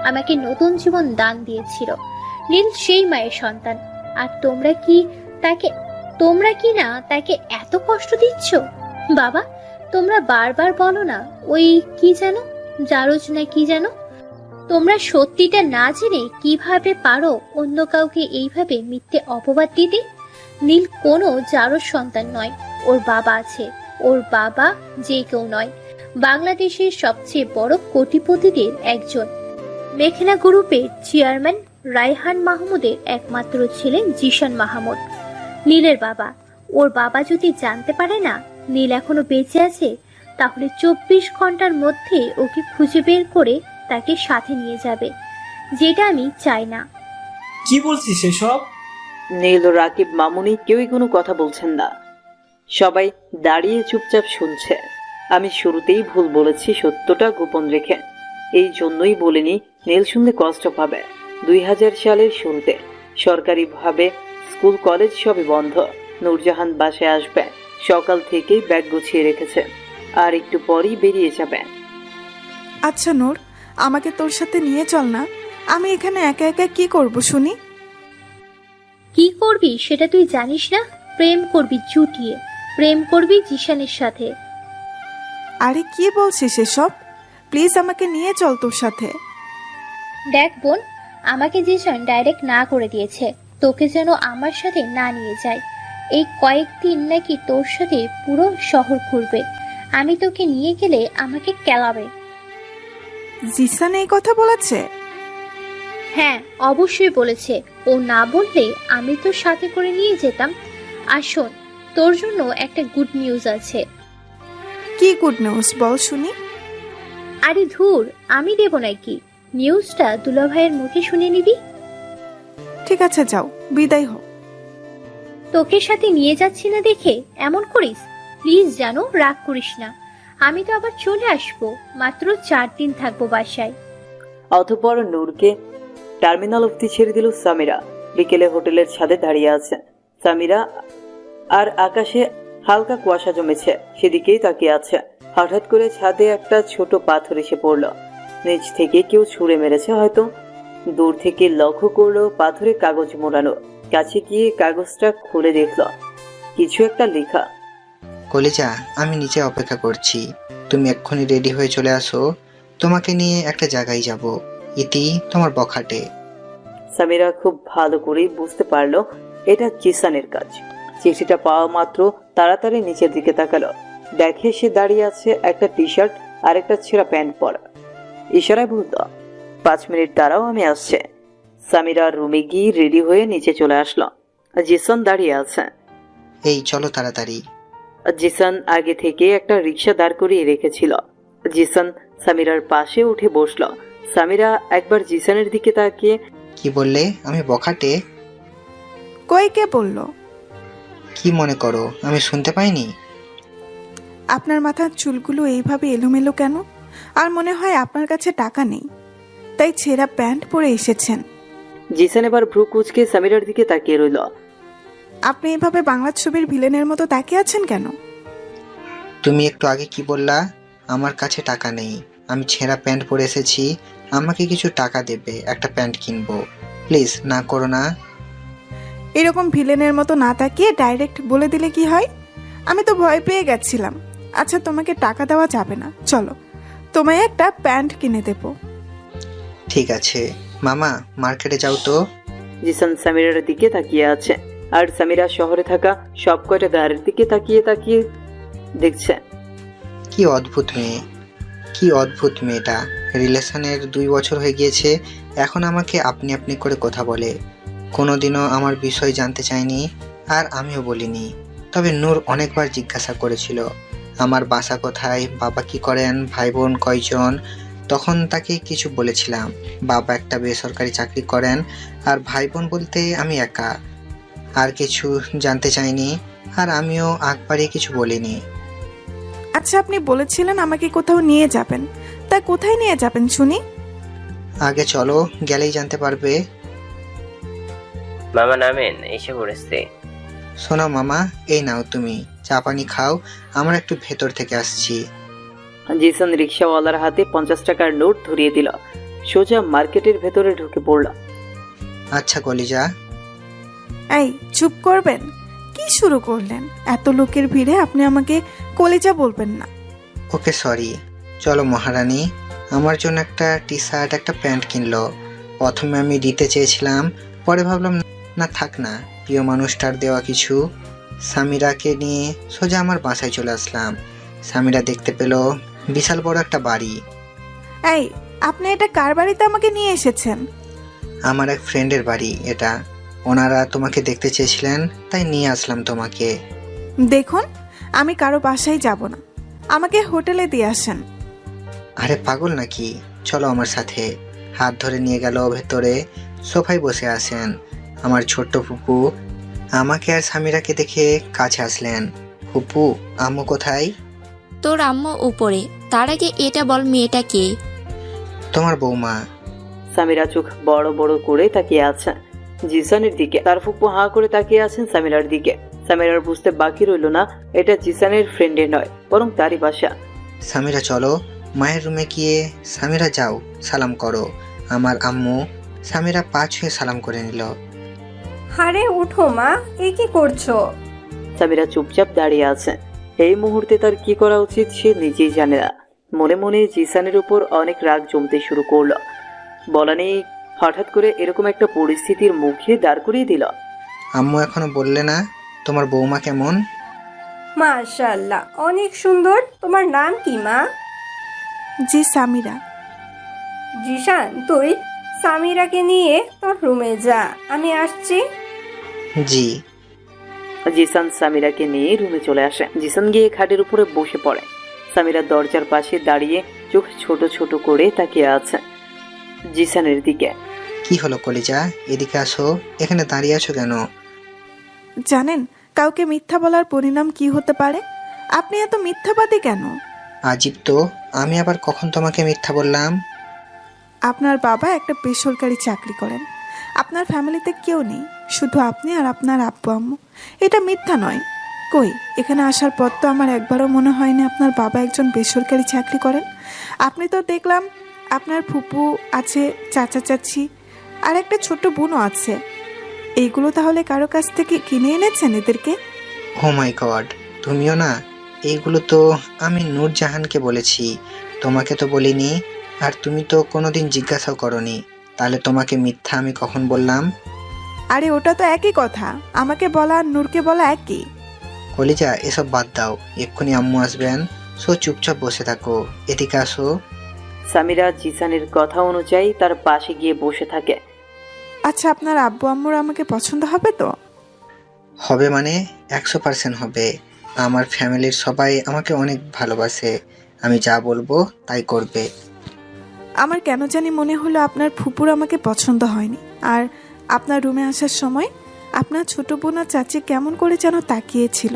আমাকে নতুন জীবন দান দিয়েছিল। নীল সেই মায়ের সন্তান, আর তোমরা কি না তাকে এত কষ্ট দিচ্ছ? বাবা, তোমরা বারবার বলো না ওই কি যেন জারজ না কি যেন। তোমরা সত্যিটা না জেনে কিভাবে পারো অন্য কাউকে এইভাবে মিথ্যে অপবাদ দিতে? নীল কোনো জারজ সন্তান নয়, ওর বাবা আছে। ওর বাবা যে কেউ নয়, বাংলাদেশের সবচেয়ে বড় কোটিপতিদের একজন। মেঘনা গ্রুপের চেয়ারম্যান রায়হান মাহমুদের একমাত্র ছেলে জিশান মাহমুদ নীলের বাবা। ওর বাবা যদি জানতে পারে না নীল এখনো বেঁচে আছে, তাহলে 24 ঘন্টার মধ্যে ওকে খুঁজে বের করে তাকে সাথে নিয়ে যাবে, যেটা আমি চাই না। কি বলছিস এসব? নীল ও রাকিব মামুনি কেউই কোনো কথা বলছেন না, সবাই দাঁড়িয়ে চুপচাপ শুনছে। আমি শুরুতেই ভুল বলেছি সত্যটা গোপন রেখে, এই জন্যই বলিনি নীল শুনলে কষ্ট পাবে। 2000 সালের শুরুতে সরকারিভাবে স্কুল কলেজ সবই বন্ধ। নূরজাহান বাসায় আসবে, সকাল থেকেই ব্যাগ গুছিয়ে রেখেছে, আর একটু পরেই বেরিয়ে যাবে। আচ্ছা নূর, আমাকে তোর সাথে নিয়ে চল না, আমি এখানে একা একা কি করব শুনি? কি করবি সেটা তুই জানিস না? প্রেম করবি চুটিয়ে, প্রেম করবি জিশানের সাথে। আরে কি বলছিস এসব? প্লিজ আমাকে নিয়ে চল তোর সাথে। দেখ বোন, আমাকে জিশান ডাইরেক্ট না করে দিয়েছে, তোকে যেন আমার সাথে না নিয়ে যায়। এই কয়েকদিন নাকি তোর সাথে পুরো শহর ঘুরবে। আমি তোকে নিয়ে গেলে আমাকে কেলাবে। জিসান এই কথা বলেছে? হ্যাঁ, অবশ্যই বলেছে। ও না বললে আমি তোর সাথে করে নিয়ে যেতাম। আর শোন, তোর জন্য একটা গুড নিউজ আছে। কি গুড নিউজ বল শুনি। আরে ধুর, আমি দেব নাকি? নিউজটা দুলাভাইয়ের মুখে শুনে নিবি। ঠিক আছে যাও, বিদায় হও। তোকে সাথে নিয়ে যাচ্ছি না দেখে এমন করিস? প্লিজ জানো, রাগ করিস না। আমি তো আবার চলে আসবো, মাত্র 4 দিন থাকবো বাসায়। অতঃপর নূরকে টার্মিনাল অবধি ছেড়ে দিল সামিরা। বিকেলে হোটেলের ছাদে দাঁড়িয়ে আছে সামিরা, আর আকাশে হালকা কুয়াশা জমেছে, সেদিকেই তাকিয়ে আছে। হঠাৎ করে ছাদে একটা ছোট পাথর এসে পড়ল। নিচ থেকে কেউ ছুঁড়ে মেরেছে হয়তো। দূর থেকে লক্ষ্য করলো পাথরে কাগজ মোড়ানো। কাছে গিয়ে কাগজটা খুলে দেখল কিছু একটা লেখা। কলিজা, আমি নিচে অপেক্ষা করছি, তুমি এক্ষুনি রেডি হয়ে চলে আসো, তোমাকে নিয়ে একটা জায়গায় যাব, ইতি তোমার বখাটে। সামিরা খুব ভালো করেই বুঝতে পারলো এটা জিসানের কাজ। চিঠিটা পাওয়া মাত্র তাড়াতাড়ি নিচের দিকে তাকালো। দেখে সে দাঁড়িয়ে আছে একটা টি শার্ট আর একটা ছেঁড়া প্যান্ট পরা। ইশারায় বলল, 5 মিনিট দাঁড়াও, আমি আসছে। সামিরা রুমে গিয়ে রেডি হয়ে নিচে চলে আসলো। জিসান দাঁড়িয়ে আছে। এই চলো তাড়াতাড়ি। জিসান আগে থেকে একটা রিক্সা দাঁড় করিয়ে রেখেছিল। জিসান সামিরার পাশে উঠে বসলো। সামিরা একবার জিসানের দিকে তাকিয়ে, কি বললে? আমি বখাটে? কই, কে বলল? কি মনে করো আমি শুনতে পাইনি? আপনার মাথার চুলগুলো এইভাবে এলোমেলো কেন? আর মনে হয় আপনার কাছে টাকা নেই, তাই ছেঁড়া প্যান্ট পরে এসেছেন। জিসান এবার ভ্রু কুঁচকে সামিরার দিকে তাকিয়ে রইল। আপনি এভাবে বাংলা ছবির ভিলেনের মতো তাকিয়ে আছেন কেন? তুমি একটু আগে কি বললা? আমার কাছে টাকা নেই, আমি ছেঁড়া প্যান্ট পরে এসেছি, আমাকে কিছু টাকা দেবে, একটা প্যান্ট কিনবো, প্লিজ না করো না। এরকম ভিলেনের মতো না তাকিয়ে ডাইরেক্ট বলে দিলে কি হয়? আমি তো ভয় পেয়ে গেছিলাম। আচ্ছা, তোমাকে টাকা দেওয়া যাবে না, চলো তোমায় একটা প্যান্ট কিনে দেব। ঠিক আছে মামা, মার্কেটে যাও তো। জিসান সামিরার দিকে তাকিয়ে আছে, আর সামিরা শহরে থাকা সব কয়টা গাড়ির দিকে তাকিয়ে তাকিয়ে দেখছে। কি অদ্ভুত মেয়ে, কি অদ্ভুত মেয়েটা। রিলেশনের 2 বছর হয়ে গিয়েছে, এখন আমাকে আপনি আপনি করে কথা বলে। কোনোদিনও আমার বিষয় জানতে চায়নি, আর আমিও বলিনি। তবে নূর অনেকবার জিজ্ঞাসা করেছিল আমার বাসা কোথায়, বাবা কি করেন, ভাই বোন কয়জন। তখন তাকে কিছু বলেছিলাম, বাবা একটা বেসরকারি চাকরি করেন, আর ভাই বোন বলতে আমি একা। আর কিছু জানতে চাইনি, আর আমিও একবারে কিছু বলিনি। আচ্ছা, আপনি বলেছিলেন আমাকে কোথাও নিয়ে যাবেন, তা কোথায় নিয়ে যাবেন শুনি? আগে চলো, গেলেই জানতে পারবে। মামা নামেন, এসে পড়েছে। শোনো মামা, এই নাও তুমি চা পানি খাও, আমরা একটু ভেতর থেকে আসছি। জিসান রিক্সাওয়ালার হাতে 50 টাকার নোট ধরিয়ে দিল। সোজা মার্কেটের ভেতরে ঢুকে পড়ল। আচ্ছা কলিজা। এই চুপ করবেন? কি শুরু করলেন? এত লোকের ভিড়ে আপনি আমাকে কলিজা বলবেন না। ওকে সরি। চলো মহারানী, আমার জন্য একটা টি শার্ট একটা প্যান্ট কিনলো। প্রথমে আমি দিতে চেয়েছিলাম, পরে ভাবলাম না থাক না, প্রিয় মানুষটার দেওয়া কিছু। সামিরাকে নিয়ে সোজা আমার বাসায় চলে আসলাম। সামিরা দেখতে পেল বিশাল বড় একটা বাড়ি। এই, আপনি এটা কার বাড়িতে আমাকে নিয়ে এসেছেন? আমার এক ফ্রেন্ডের বাড়ি এটা, ওনারা তোমাকে দেখতে চেয়েছিলেন, তাই নিয়ে আসলাম তোমাকে। দেখুন, আমি কারো বাসায় যাব না, আমাকে হোটেলে দিয়ে আসেন। আরে পাগল নাকি, চলো আমার সাথে। হাত ধরে নিয়ে গেল ভেতরে। সোফায় বসে আছেন আমার ছোট্ট ফুপু। আমাকে আর সামিরাকে দেখে কাছে আসলেন। ফুপু, আম্মু কোথায়? তোর আম্মু উপরে। তার আগে এটা বল, মেয়েটা কে? তোমার বৌমা। সামিরা চোখ বড় বড় করে তাকিয়ে আছে জিসানের দিকে, তার ফুপু হাঁ করে তাকিয়ে আছেন সামিরার দিকে। সামিরার বুঝতে বাকি রইল না এটা জিসানের ফ্রেন্ডের নয়, বরং তারই বাসা। সামিরা চলো মায়ের রুমে গিয়ে, সামিরা যাও সালাম করো, আমার আম্মু। সামিরা পা ছুঁয়ে সালাম করে নিল। আরে উঠো মা, এ কি করছো? সামিরা চুপচাপ দাঁড়িয়ে আছে। এই মুহূর্তে তার কি করা উচিত সে নিজেই জানে না। মনে মনে জিসানের উপর অনেক রাগ জমতে শুরু করলো। বলা নেই হঠাৎ করে এরকম একটা পরিস্থিতির মুখে দাঁড় করিয়ে দিল। আম্মু এখনো বললে না তোমার বৌমা কেমন? মাশাআল্লাহ, অনেক সুন্দর। তোমার নাম কি মা? জি সামিরা। জিশান, তুই সামিরাকে নিয়ে তোর রুমে যা, আমি আসছি। জি। জিসান সামিরাকে নিয়ে রুমে চলে আসে। জিসান গিয়ে খাটের উপরে বসে পড়ে। সামিরা দরজার পাশে দাঁড়িয়ে চোখ ছোট ছোট করে তাকিয়ে আছে জিসানের দিকে। কি হলো কলিজা, এদিকে আসো। এখানে দাঁড়িয়ে আছো কেন? জানেন কাউকে মিথ্যা বলার পরিণাম কি হতে পারে? আপনি এত মিথ্যাবাদী কেন? আজীব তো, আমি আবার কখন তোমাকে মিথ্যা বললাম? আপনার বাবা একটা বেসরকারি চাকরি করেন। আপনার ফ্যামিলিতে কেউ নেই, শুধু আপনি আর আপনার আব্বু আম্মু। এটা মিথ্যা নয়। কই, এখানে আসার পর তো আমার একবারও মনে হয়নি আপনার বাবা একজন বেসরকারি চাকরি করেন। আপনি তো দেখলাম আপনার ফুপু আছে, চাচা চাচি আর একটা ছোট বোনও আছে। এইগুলো তাহলে কারো কাছ থেকে কিনে এনেছেন এদেরকে? ও মাই গড, তুমিও না? এইগুলো তো আমি নূরজাহানকে বলেছি, তোমাকে তো বলিনি। আর তুমি তো কোনোদিন জিজ্ঞাসাও করনি, তাহলে তোমাকে মিথ্যা আমি কখন বললাম? আরে ওটা তো একই কথা, আমাকে বলা আর নূরকে বলা একই। কলিজা এসব বাদ দাও, এক্ষুনি আম্মু আসবেন। সো চুপচাপ বসে থাকো, এদিকে আসো। সামিরা জিসানের কথা অনুযায়ী তার পাশে গিয়ে বসে থাকে। আচ্ছা, আপনার আব্বু আম্মুর আমাকে পছন্দ হবে তো? হবে মানে 100% হবে। আমার ফ্যামিলির সবাই আমাকে অনেক ভালোবাসে, আমি যা বলবো তাই করবে। আমার কেন জানি মনে হলো আপনার ফুপুর আমাকে পছন্দ হয়নি। আর আপনার রুমে আসার সময় আপনার ছোট বোন আর চাচি কেমন করে যেন তাকিয়েছিল।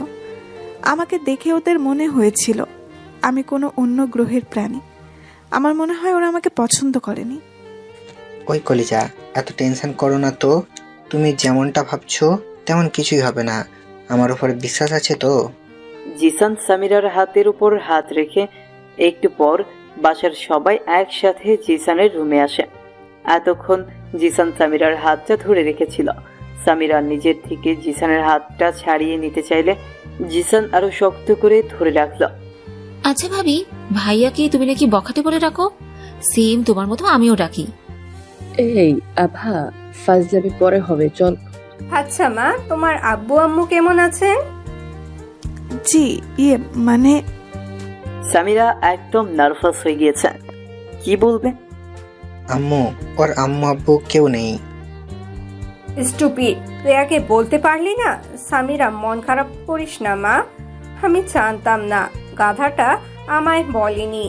আমাকে দেখে ওদের মনে হয়েছিল আমি কোনো অন্য গ্রহের প্রাণী। আমার মনে হয় ওরা আমাকে পছন্দ করেনি। ওই কলিজা, এত টেনশন করো না তো। তুমি যেমনটা ভাবছো তেমন কিছুই হবে না, আমার উপর বিশ্বাস আছে তো। জিসান সামিরার হাতের উপর হাত রেখে একটু পর বাসার সবাই একসাথে জিসানের রুমে আসে। এতক্ষণ জিসান সামিরার হাতটা ধরে রেখেছিল। সামিরা নিজের থেকে জিসানের হাতটা ছাড়িয়ে নিতে চাইলে জিসান আরো শক্ত করে ধরে রাখলো। আচ্ছা ভাবি, ভাইয়াকে তুমি নাকি বখাটে বলে রাখো? সেম তোমার মতো আমিও ডাকি। এই আভা, ফাজলামি পরে হবে, চল। আচ্ছা মা, তোমার আব্বু আম্মু কেমন আছেন? জি, মানে সামিরা একদম নার্ভাস হয়ে গিয়েছে। কি বলবে? আম্মু, ওর আম্মু আব্বু কেউ নেই। স্টুপিড, তুই আগে বলতে পারলি না? সামিরা, মন খারাপ করিস না মা, আমি জানতাম না, গাধাটা আমায় বলেনি।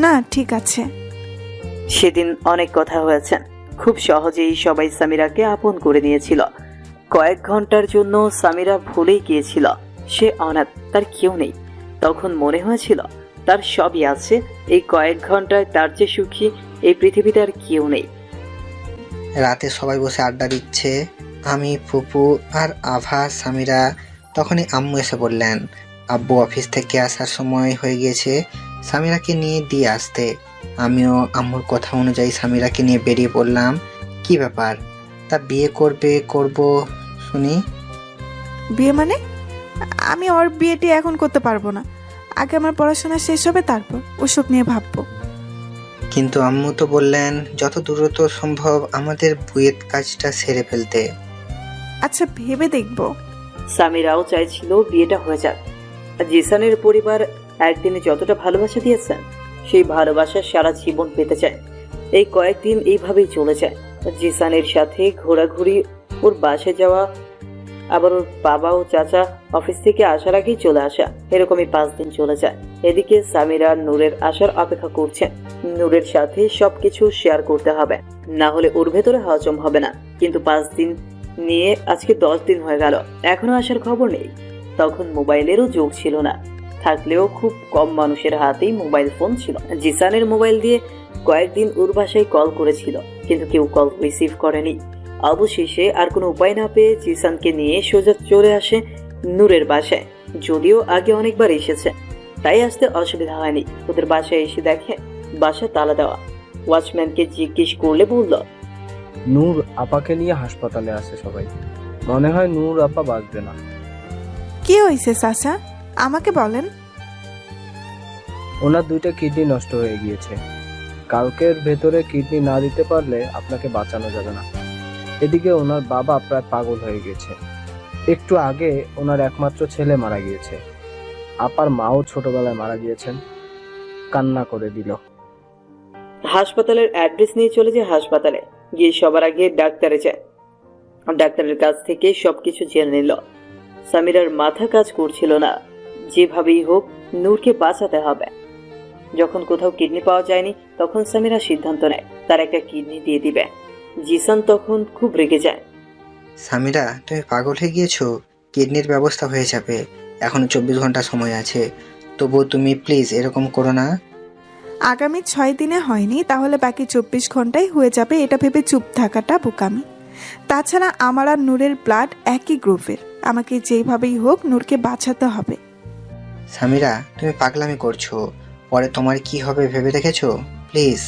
না, ঠিক আছে। সেদিন অনেক কথা হয়েছে। খুব সহজেই সবাই সামিরাকে আপন করে নিয়েছিল। কয়েক ঘন্টার জন্য সামিরা ভুলেই গিয়েছিল সে অনাথ, তার কেউ নেই। তখন মনে হয়েছিল তার সবই আছে। এই কয়েক ঘন্টায় তার যে সুখী এই পৃথিবীতে আর কেউ নেই। রাতে সবাই বসে আড্ডা দিচ্ছে, আমি, ফুপু আর আভা, সামিরা। তখনই আম্মু এসে বললেন আব্বু অফিস থেকে আসার সময় হয়ে গিয়েছে, সামিরাকে নিয়ে দিয়ে আসতে। আমিও আম্মুর কথা অনুযায়ী সামিরাকে নিয়ে বেরিয়ে পড়লাম। কি ব্যাপার, তা বিয়ে করব শুনি? বিয়ে মানে? আমি ওর বিয়েটি এখন করতে পারবো না। আগে আমার পড়াশোনা শেষ হবে, তারপর ওসব নিয়ে ভাববো। কিন্তু আম্মু তো বললেন যত দ্রুত সম্ভব আমাদের বিয়ের কাজটা সেরে ফেলতে। আচ্ছা, ভেবে দেখবো। সামিরাও চাইছিল বিয়েটা হয়ে যাক। জিসানের পরিবার একদিনে যতটা ভালোবাসা দিয়েছেন সেই ভালোবাসা সারা জীবন পেতে চায়। এই কয়েকদিন এইভাবেই চলে যায়। জিসানের সাথে ঘোরাঘুরি, ওর বাসে যাওয়া, আবার ওর বাবা ও চাচা অফিস থেকে আসার আগেই চলে আসা, এরকমই 5 দিন চলে যায়। এদিকে সামিরা নূরের আসার অপেক্ষা করছে। নূরের সাথে সবকিছু শেয়ার করতে হবে, না হলে ওর ভেতরে হজম হবে না। কিন্তু 5 দিন নিয়ে আজকে 10 দিন হয়ে গেল, এখনো আসার খবর নেই। তখন মোবাইলেরও যোগ ছিল না, থাকলেও খুব কম মানুষের হাতেই মোবাইল ফোন ছিল। জিসানের মোবাইল দিয়ে কয়েকদিন ওর বাসায় কল করেছিল, কিন্তু কেউ কল রিসিভ করেনি। অবশেষে আর কোনো উপায় না পেয়ে জিসানকে নিয়ে সোজা চলে আসে নূরের বাসায়। যদিও আগে অনেকবার এসেছে, তাই আসতে অসুবিধা হয়নি। ওদের বাসায় এসে দেখে বাসা তালা দেওয়া। ওয়াচম্যানকে জিজ্ঞেস করলে বলল, নূর আপাকে নিয়ে হাসপাতালে আছে সবাই। মনে হয় নূর আপা বাঁচবে না। কি হয়েছে চাচা, আমাকে বলেন। ওনার 2টা কিডনি নষ্ট হয়ে গিয়েছে। কালকের ভেতরে কিডনি না দিতে পারলে আপনাকে বাঁচানো যাবে না। এদিকে ওনার বাবা প্রায় পাগল হয়ে গেছে। একটু আগে ওনার একমাত্র ছেলে মারা গিয়েছে। আপার মাও ছোটবেলায় মারা গিয়েছেন। কান্না করে দিল। হাসপাতালের অ্যাড্রেস নিয়ে চলে যায় হাসপাতালে। গিয়ে সবার আগে ডাক্তারে যায়। ডাক্তারের কাছ থেকে সবকিছু জেনে নিল। সামিরার মাথা কাজ করছিল না। যেভাবেই হোক নূরকে বাঁচাতে হবে। যখন কোথাও কিডনি পাওয়া যায়নি তখন সামিরা সিদ্ধান্ত নেয় তার একটা কিডনি দিয়ে দিবে। জিসান তখন খুব রেগে যায়। সামিরা, তুমি পাগল হয়ে গিয়েছো? কিডনির ব্যবস্থা হয়ে যাবে, এখনো 24 ঘন্টা সময় আছে। তবুও তুমি প্লিজ এরকম করো না। আগামী 6 দিনে হয়নি, তাহলে বাকি 24 ঘন্টায় হয়ে যাবে, এটা ভেবে চুপ থাকাটা বোকামি। তাছাড়া আমার আর নূরের ব্লাড একই গ্রুপের। আমাকে যেভাবেই হোক নূরকে বাঁচাতে হবে। সামিরা, তুমি পাগলামি করছো। পরে তোমার কি হবে ভেবে দেখেছো? প্লিজ।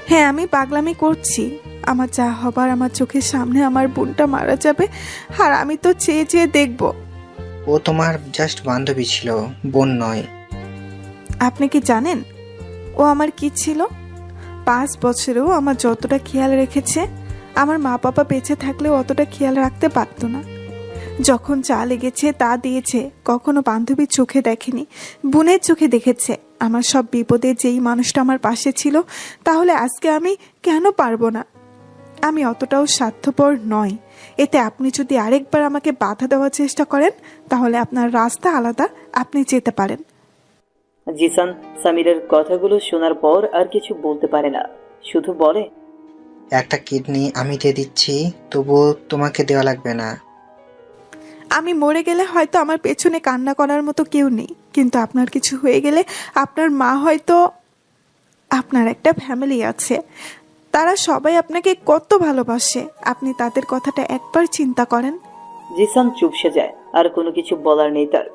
হ্যাঁ, আমি পাগলামি করছি। আমার যা হবার আমার চোখের সামনে আমার বোনটা মারা যাবে, আর আমি তো চেয়ে চেয়ে দেখব। ও তোমার জাস্ট বান্ধবী ছিল, বোন নয়। আপনি কি জানেন ও আমার কি ছিল? 5 বছরেও আমার যতটা খেয়াল রেখেছে, আমার মা বাবা বেঁচে থাকলেও অতটা খেয়াল রাখতে পারতো না। যখন যা লেগেছে তা দিয়েছে, কখনো বান্ধবীর চোখে দেখেনি, বোনের চোখে দেখেছে। আমার সব বিপদে যেই মানুষটা আমার পাশে ছিল, তাহলে আজকে আমি কেন পারবো না? আমি অতটাও স্বার্থপর নয়। এতে আপনি যদি আরেকবার আমাকে বাধা দেওয়ার চেষ্টা করেন, তাহলে আপনার রাস্তা আলাদা, আপনি যেতে পারেন। জিসান সামিরার কথাগুলো শোনার পর আর কিছু বলতে পারে না, শুধু বলে, একটা কিডনি আমি দিয়ে দিচ্ছি, তবুও তোমাকে দেওয়া লাগবে না। আমি মরে গেলে হয়তো আমার পেছনে কান্না করার মতো কেউ নেই, কিন্তু আপনার কিছু হয়ে গেলে আপনার মা হয়তো, আপনার একটা ফ্যামিলি আছে, তারা সবাই আপনাকে কত ভালোবাসে। আপনি তাদের কথাটা একবার চিন্তা করেন। জিসান চুপসে যায়, আর কোনো কিছু বলার নেই তার।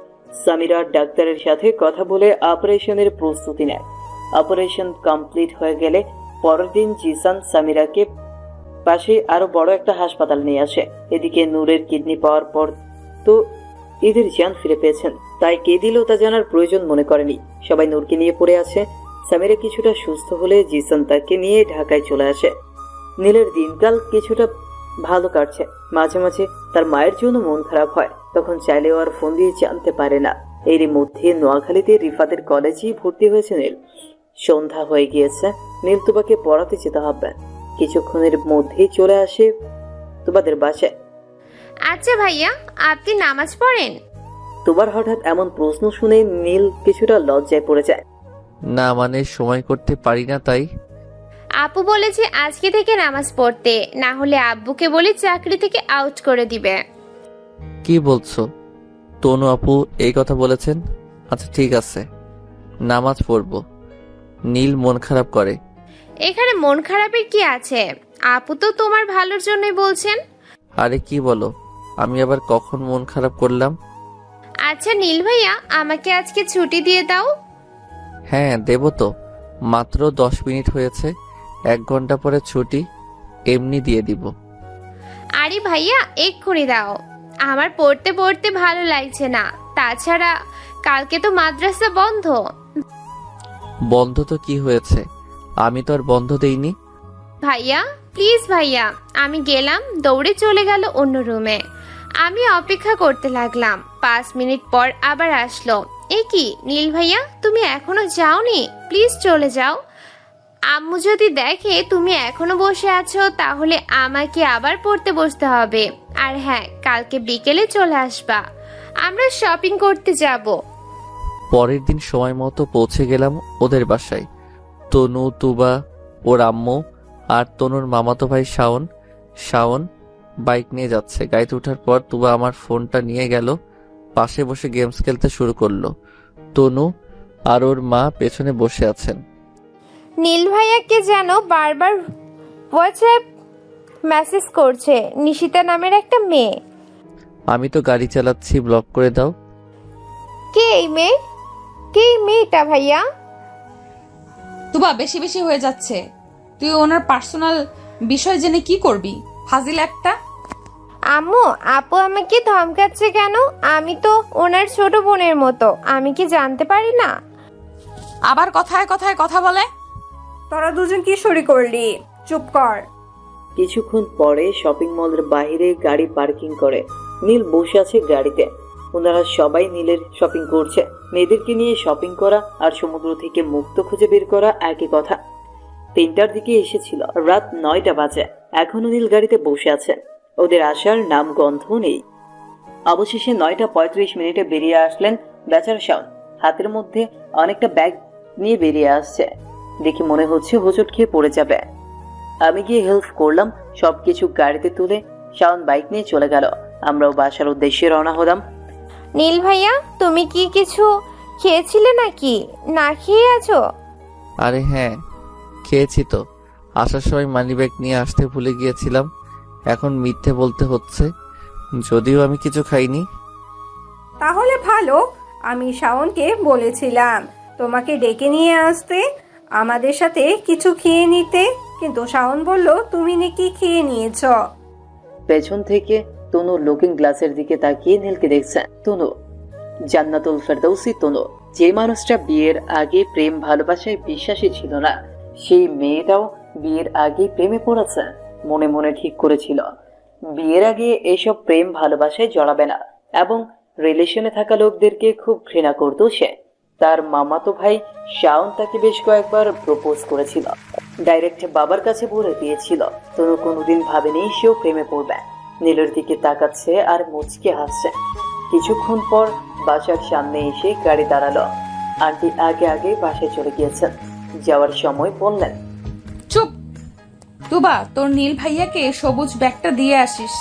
সামিরা ডাক্তারের সাথে কথা বলে অপারেশনের প্রস্তুতি নেয়। অপারেশন কমপ্লিট হয়ে গেলে পরের দিন জিসান সামিরাকে পাশে আরো বড় একটা হাসপাতাল নিয়ে আসে। এদিকে নূরের কিডনি পাওয়ার পর তো এদের জান ফিরে পেয়েছেন, তাই কে দিল তা জানার প্রয়োজন মনে করেনি। সবাই নূরকে নিয়ে পড়ে আছে। সামিরা কিছুটা সুস্থ হলে জিসান তাকে নিয়ে ঢাকায় চলে আসে। নীলের দিনকাল কিছুটা ভালো কাটছে। মাঝে মাঝে তার মায়ের জন্য মন খারাপ হয়, তখন চাইলেও আর ফোন দিয়ে জানতে পারে না। এরই মধ্যে নোয়াখালীতে রিফাতের কলেজেই ভর্তি হয়েছে নীল। সন্ধ্যা হয়ে গিয়েছে, নীল তুবাকে পড়াতে যেতে হবে। কিছুক্ষণের মধ্যেই চলে আসে তুবাদের বাসায়। আচ্ছা ভাইয়া, আপনি নামাজ পড়েন? তুবার হঠাৎ এমন প্রশ্ন শুনে নীল কিছুটা লজ্জায় পড়ে যায়। না মানে সময় করতে পারি না তাই। আপু বলেছে আজকে থেকে নামাজ পড়তে, না হলে আব্বুকে বলে চাকরি থেকে আউট করে দিবে। কি বলছো? তনু আপু এই কথা বলেছেন? আচ্ছা ঠিক আছে, নামাজ পড়বো। নীল মন খারাপ করে। এখানে মন খারাপের কি আছে? আপু তো তোমার ভালোর জন্যই বলছেন। আরে কি বলো, আমি আবার কখন মন খারাপ করলাম? আচ্ছা নীল ভাইয়া, আমাকে আজকে ছুটি দিয়ে দাও। হ্যাঁ দেব তো, মাত্র 10 মিনিট হয়েছে, 1 ঘন্টা পরে ছুটি, এমনি দিয়ে দিব। আরে ভাইয়া এক্ষুনি দাও, আমার পড়তে পড়তে ভালো লাগছে না। তাছাড়া কালকে তো মাদ্রাসা বন্ধ। বন্ধ তো কি হয়েছে, আমি তো আর বন্ধ দেইনি। ভাইয়া প্লিজ ভাইয়া, আমি গেলাম, দৌড়ে চলে গেল অন্য রুমে। আমি অপেক্ষা করতে লাগলাম, 5 মিনিট পর আবার আসলো। এ কি নীল ভাইয়া, তুমি এখনো যাওনি? প্লিজ চলে যাও। আম্মু যদি দেখে তুমি এখনো বসে আছো, তাহলে আমাকে আবার পড়তে বসতে হবে। আর হ্যাঁ, কালকে বিকেলে চলে আসবা, আমরা শপিং করতে যাব। পরের দিন সময় মতো পৌঁছে গেলাম ওদের বাসায়। তনু, তুবা, ওর আম্মু আর তনুর মামাতো ভাই শাওন বাইক নিয়ে যাচ্ছে। গাড়িতে ওঠার পর তুবা আমার ফোনটা নিয়ে গেল, পাশে বসে গেমস খেলতে শুরু করলো। তনু আর ওর মা পেছনে বসে আছেন। নীল ভাইয়াকে যেন বারবার হোয়াটসঅ্যাপ মেসেজ করছে নিশিতা নামের একটা মেয়ে। আমি তো গাড়ি চালাচ্ছি, ব্লক করে দাও। কে এই মেয়ে? কে এই মেয়েটা ভাইয়া? তুবা বেশি বেশি হয়ে যাচ্ছে, তুই ওনার পার্সোনাল বিষয় জেনে কি করবি? ফাজিল একটা। আম্মু, আপু আমাকে ধমকাচ্ছে কেন? আমি তো ওনার ছোট বোনের মতো, আমি কি জানতে পারি না? আবার কথায় কথায় কথা বলে। তোরা দুজন কি শুরু করলি? চুপ কর। কিছুক্ষণ পরে শপিং মলের বাইরে গাড়ি পার্কিং করে নীল বসে আছে গাড়িতে। ওনারা সবাই নীলের শপিং করছে। মেয়েদেরকে নিয়ে শপিং করা আর সমুদ্র থেকে মুক্ত খুঁজে বের করা একই কথা। 3টার দিকে এসেছিল, রাত 9টা বাজে। এখনো নীল গাড়িতে বসে আছে, ওদের আসার নাম গন্ধ নেই। অবশেষে 9:35 বেরিয়ে আসলেন বেচারা শাওন। হাতের মধ্যে অনেকটা ব্যাগ নিয়ে বেরিয়ে আসছে, দেখে মনে হচ্ছে হোঁচট খেয়ে পড়ে যাবে। আমি গিয়ে হেল্প করলাম সবকিছু গাড়িতে তুলে। শাওন বাইক নিয়ে চলে গেল, আমরাও বাসার উদ্দেশ্যে রওনা হলাম। নীল ভাইয়া, তুমি কি কিছু খেয়েছিলে নাকি? না খেয়ে আছো? আরে হ্যাঁ, খেয়েছি তো। আসার সময় মানিব্যাগ নিয়ে আসতে ভুলে গিয়েছিলাম, এখন মিথ্যে বলতে হচ্ছে, যদিও আমি কিছু খাইনি। তাহলে ভালো, আমি শাওনকে বলেছিলাম তোমাকে ডেকে নিয়ে আসতে, আমাদের সাথে কিছু খেয়ে নিতে, কিন্তু শাওন বলল তুমি নাকি খেয়ে নিয়েছ। পেছন থেকে তনু লুকিং গ্লাসের দিকে তাকিয়ে নীলকে দেখছে। তনু, জান্নাতুল ফেরদৌসি তনু, যে মানুষটা বিয়ের আগে প্রেম ভালোবাসায় বিশ্বাসী ছিল না, সেই মেয়েটাও বিয়ের আগে প্রেমে পড়েছে। মনে মনে ঠিক করেছিল বিয়ের আগে এসব প্রেম ভালোবাসায় জড়াবে না, এবং রিলেশনে থাকা লোকদেরকে খুব ঘৃণা করত সে। তার মামাতো ভাই শাওন তাকে বেশ কয়েকবার প্রপোজ করেছিল, ডাইরেক্ট বাবার কাছে বলে দিয়েছিল। তনু কোনোদিন ভাবেনি সেও প্রেমে পড়বে। নীলের দিকে তাকাচ্ছে আর মুচকে হাসছে। কিছুক্ষণ পর বাসার সামনে এসে গাড়ি দাঁড়ালো। আন্টি আগে আগে বাসায় চলে গিয়েছেন। যাওয়ার সময় বললেন, চুপ। তুবা, তোর নীল ভাইয়াকে সবুজ ব্যাগটা দিয়ে আসিস।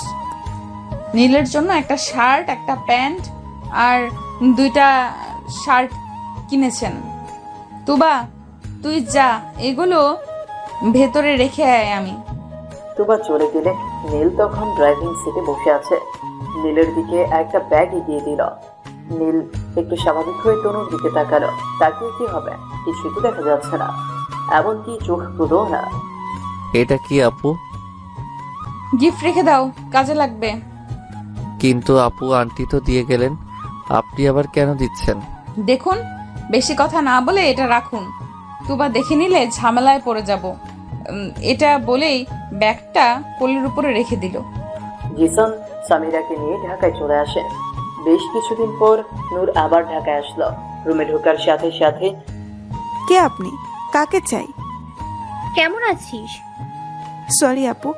নীলের জন্য একটা শার্ট, একটা প্যান্ট আর 2টা শার্ট কিনেছেন। তুবা, তুই যা, এগুলো ভেতরে রেখে আয়। আমি তুবা চলে গেলে নীল তখন ড্রাইভিং সিটে বসে আছে। নীলের দিকে একটা ব্যাগ এগিয়ে দিল। নীল একটু স্বাভাবিক হয়ে তনুর দিকে তাকালো। তাকিয়ে কি হবে, কিছুই তো দেখা যাচ্ছে না, এমনকি চোখ খুঁজো না। এটা কি আপু? গিফট রেখে দাও, কাজে লাগবে। কিন্তু আপু, আন্টি তো দিয়ে গেলেন, আপনি আবার কেন দিচ্ছেন? দেখুন, বেশি কথা না বলে এটা রাখুন। তুবা দেখে নিলে ঝামেলায় পড়ে যাব। এটা বলেই ব্যাগটা কোলের উপরে রেখে দিল। জিসান সামিরাকে নিয়ে ঢাকায় চলে আসে। বেশ কিছুদিন পর নূর আবার ঢাকায় আসলো। রুমে ঢোকার সাথে সাথে, কে আপনি? কাকে চাই? কেমন আছিস? সরি আপু,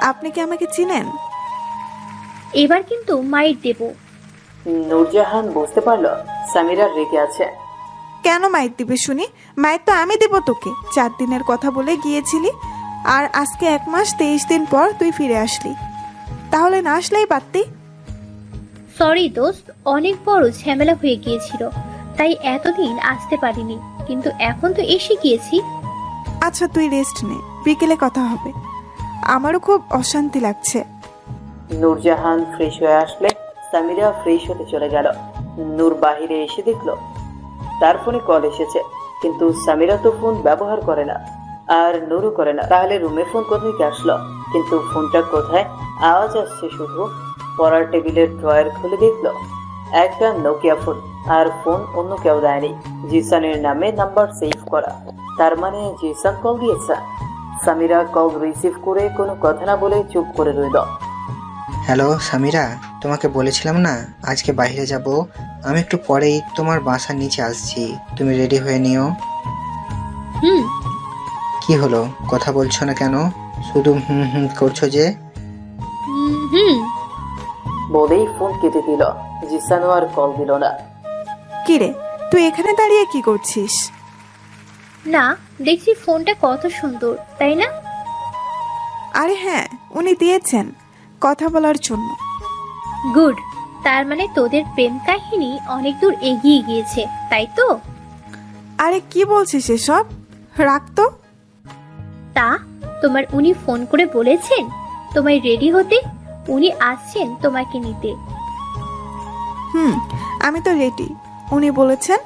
আপনি কি আমাকে চিনেন? এবার কিন্তু মাইর দেব। নূরজাহান বুঝতে পারলো সামিরা রেগে আছে। কেন মাইর দিবে শুনি? মাইর তো আমি দেব তোকে। 4 দিনের কথা বলে গিয়েছিলি, আর আজকে 1 মাস 23 দিন পর তুই ফিরে আসলি। তাহলে না আসলেই পারতি। সরি দোস্ত, অনেক বড় ঝামেলা হয়ে গিয়েছিল, তাই এতদিন আসতে পারিনি, কিন্তু এখন তো এসে গিয়েছি। আচ্ছা তুই রেস্ট নে, বিকেলে কথা হবে। আমারও খুব অশান্তি লাগছে। নূরজাহান ফ্রেশ হয়ে আসলে সামিরা ফ্রেশ হতে চলে গেল। নূর বাহিরে এসে দেখলো তার ফোনে কল এসেছে, কিন্তু সামিরা তো ফোন ব্যবহার করে না, আর নূরও করে না। তাহলে রুমে ফোন কোথায় আসলো? কিন্তু ফোনটা কোথায়? আওয়াজ আসছে শুধু। পড়ার টেবিলের ড্রয়ার খুলে দেখলো একটা নোকিয়া ফোন, আর ফোন অন্য কেউ দেয়নি, জিসানের নামে নাম্বার সেভ করা। তার মানে জিসান কল দিয়েছে। সামিরা কল রিসিভ করে কোনো কথা না বলে চুপ করে রইল। হ্যালো সামিরা, তোমাকে বলেছিলাম না আজকে বাইরে যাব। আমি একটু পরেই তোমার বাসার নিচে আসছি, তুমি রেডি হয়ে নিও। কি হলো, কথা বলছো না কেন? শুধু হুম হুম করছো যে? বলেই ফোন কেটে দিল। জিসানও আর কল দিল না। কিরে, তুই এখানে দাঁড়িয়ে কি করছিস? না, দেখছি ফোনটা কত সুন্দর, তাই না? আরে হ্যাঁ, উনি দিয়েছেন কথা বলার জন্য। গুড, তার মানে তোদের প্রেম কাহিনী অনেক দূর এগিয়ে গিয়েছে, তাই তো? আরে কি বলছিস এসব? রাখ তো। তা তোমার উনি ফোন করে বলেছেন তোমায় রেডি হতে? উনি আসছেন তোমাকে নিতে। আমি তো রেডি। উনি বলেছেন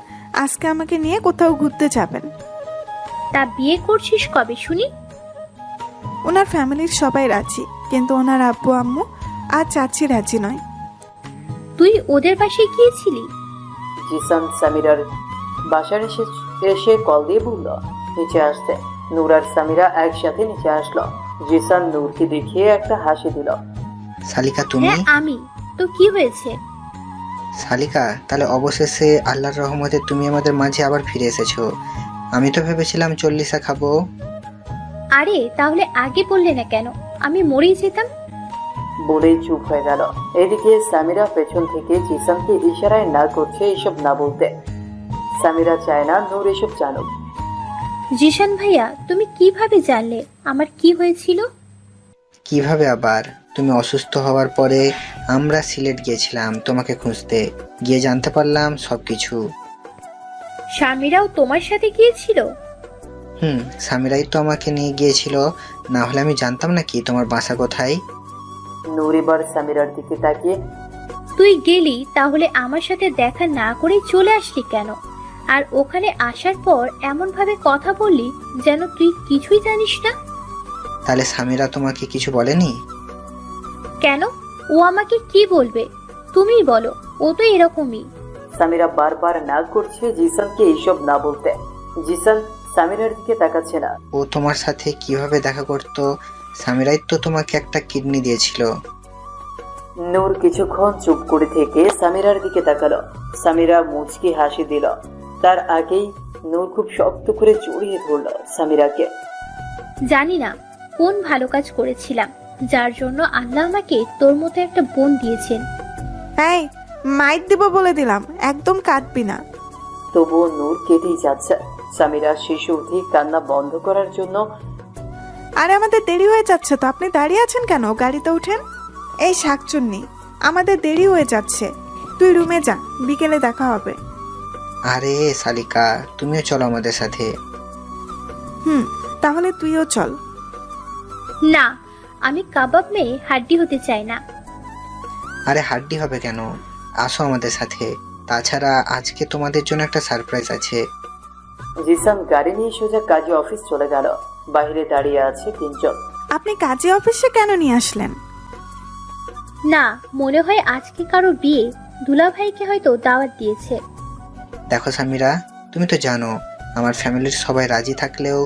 আজকে আমাকে নিয়ে কোথাও ঘুরতে যাবেন। তা বিয়ে করছিস কবে শুনি? ওনার ফ্যামিলির সবাই রাজি, কিন্তু ওনার আব্বু আম্মু আর চাচি রাজি নয়। তুই ওদের বাসায় গিয়েছিলি? জিসান সামিরার বাসার এসে কল দিয়ে বলল নিচে আসতে। নূর আর সামিরা একসাথে নিচে আসলো। জিসান নূরকে দেখিয়ে একটা হাসি দিল। শালিকা তুমি? হ্যাঁ আমি। তো কি হয়েছে? শালিকা, তাহলে অবশেষে আল্লাহর রহমতে তুমি আমাদের মাঝে আবার ফিরে এসেছো। আমি তো ভেবেছিলাম চল্লিশা খাবো। আরে তাহলে আগে বললে না কেন? আমি মরেই যেতাম। বলেই চুপ হয়ে গেল। এদিকে সামিরা পেছন থেকে জিসানকে ইশারায় না করছে এসব না বলতে। সামিরা চায় না নূর এসব জানুক। জিশান ভাইয়া, তুমি কিভাবে জানলে আমার কি হয়েছিল? কিভাবে আবার? তুমি অসুস্থ হওয়ার পরে আমরা সিলেট গিয়েছিলাম তোমাকে খুঁজতে, গিয়ে জানতে পারলাম সবকিছু। স্বামীরাও তোমার সাথে গিয়েছিল? সামিরাই তো আমাকে নিয়ে গিয়েছিল, না হলে আমি জানতাম না কি তোমার বাসা কোথায়। নূর এবার সামিরার দিকে তাকিয়ে, তুই গেলি তাহলে আমার সাথে দেখা না করে চলে আসলি কেন? আর ওখানে আসার পর এমন ভাবে কথা বললি যেন তুই কিছুই জানিস না। তাহলে সামিরা তোমাকে কিছু বলেনি? কেন? ও আমাকে কি বলবে? তুমিই বলো, ও তো এরকমই। সামিরা বারবার না করছে জিসানকে এইসব না বলতে। জিসান সামিরার দিকে তাকাচ্ছে না। ও তোমার সাথে কিভাবে দেখা করতো? সামিরাই তো তোমাকে একটা কিডনি দিয়েছিল। নূর কিছুক্ষণ চুপ করে থেকে সামিরার দিকে তাকালো। সামিরা মুচকি হাসি দিল। তার আগেই নূর খুব শক্ত করে জড়িয়ে ধরল সামিরাকে। জানি না কোন ভালো কাজ করেছিলাম যার জন্য আল্লাহ আমাকে তোর মতো একটা বোন দিয়েছেন। এই মাইক দিব বলে দিলাম, একদম কাঁদবি না। তবুও নূর কেঁদেই যাচ্ছে। সামিরা শিশু অধিক কান্না বন্ধ করার জন্য, আরে আমাদের দেরি হয়ে যাচ্ছে তো, আপনি দাঁড়িয়ে আছেন কেন? গাড়িতে উঠেন। এই শাকচুন্নি, আমাদের দেরি হয়ে যাচ্ছে, তুই রুমে যা, বিকেলে দেখা হবে। আরে শালিকা, তুমিও চলো আমাদের সাথে। তাহলে তুইও চল। না, আমি কাবাব মেয়ে হাড্ডি হতে চাই না। আরে হাড্ডি হবে কেন, আসো আমাদের সাথে। তাছাড়া আজকে তোমাদের জন্য একটা সারপ্রাইজ আছে। জিসান গাড়ি নিয়ে সোজা কাজী অফিস চলে গেল। বাইরে দাঁড়িয়ে আছে তিনজন। আপনি কাজী অফিসে কেন নিয়ে আসলেন? না, মনে হয় আজকে কারো বিয়ে, দুলা ভাইকে হয়তো দাওয়াত দিয়েছে। দেখো সামিরা, তুমি তো জানো আমার ফ্যামিলির সবাই রাজি থাকলেও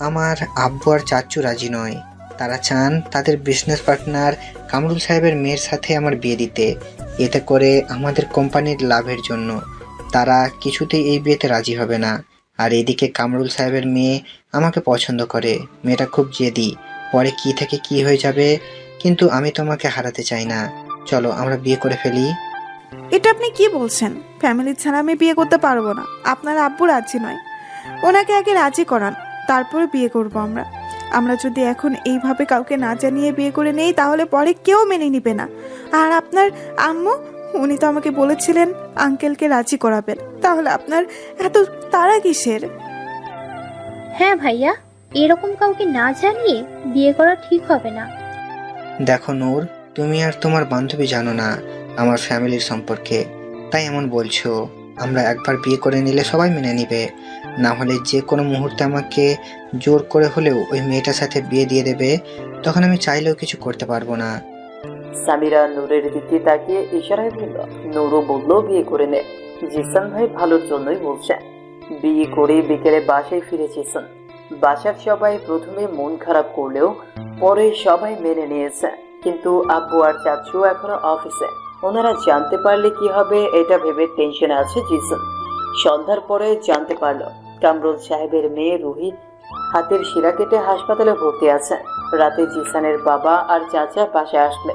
আমার আব্বু আর চাচু রাজি নয়। তারা চান তাদের বিজনেস পার্টনার কামরুল সাহেবের মেয়ের সাথে আমার বিয়ে দিতে, এতে করে আমাদের কোম্পানির লাভের জন্য। তারা কিছুতেই এই বিয়েতে রাজি হবে না। আর এদিকে কামরুল সাহেবের মেয়ে আমাকে পছন্দ করে। মেয়েটা খুব জেদি, পরে কি থেকে কি হয়ে যাবে। কিন্তু আমি তোমাকে হারাতে চাই না। চলো আমরা বিয়ে করে ফেলি। এটা আপনি কি বলছেন? ফ্যামিলি ছাড়া আমি বিয়ে করতে পারবো না। আপনার আব্বু রাজি নয়, ওনাকে আগে রাজি করান, তারপরে বিয়ে করব আমরা। আমরা যদি এখন এইভাবে কাউকে না জানিয়ে বিয়ে করে নেই তাহলে পরে কেউ মেনে নিবে না। আর আপনার আম্মু, উনি তো আমাকে বলেছিলেন আঙ্কেলকে রাজি করাবেন। তাহলে আপনার এত তাড়া কিসের? হ্যাঁ ভাইয়া, এরকম কাউকে না জানিয়ে বিয়ে করা ঠিক হবে না। দেখো নূর, তুমি আর তোমার বান্ধবী জানো না আমার ফ্যামিলির সম্পর্কে, তাই এমন বলছো। আমরা একবার বিয়ে করে নিলে সবাই মেনে নিবে, না হলে যে কোনো মুহূর্তে আমাকে জোর করে হলেও ওই মেয়েটার সাথে বিয়ে দিয়ে দেবে। তখন আমি চাইলেও কিছু করতে পারবো না। সামিরা নূরের দিকে তাকিয়ে ইশারায় বলল। নূরও বলল বিয়ে করে নে। জিসান ভাই ভালোর জন্যই বলছে। বিয়ে করে বিকেলে বাসায় ফিরে জিসান। বাসার সবাই প্রথমে মন খারাপ করলেও পরে সবাই মেনে নিয়েছে। কিন্তু আব্বু আর চাচু এখনো অফিসে, ওনারা জানতে পারলে কি হবে এটা ভেবে টেনশনে আছে জিসান। সন্ধ্যার পরে জানতে পারলো কামরুল সাহেবের মেয়ে রুহি হাতের শিরা কেটে হাসপাতালে ভর্তি আছে। রাতে জিসানের বাবা আর চাচা পাশে আসলে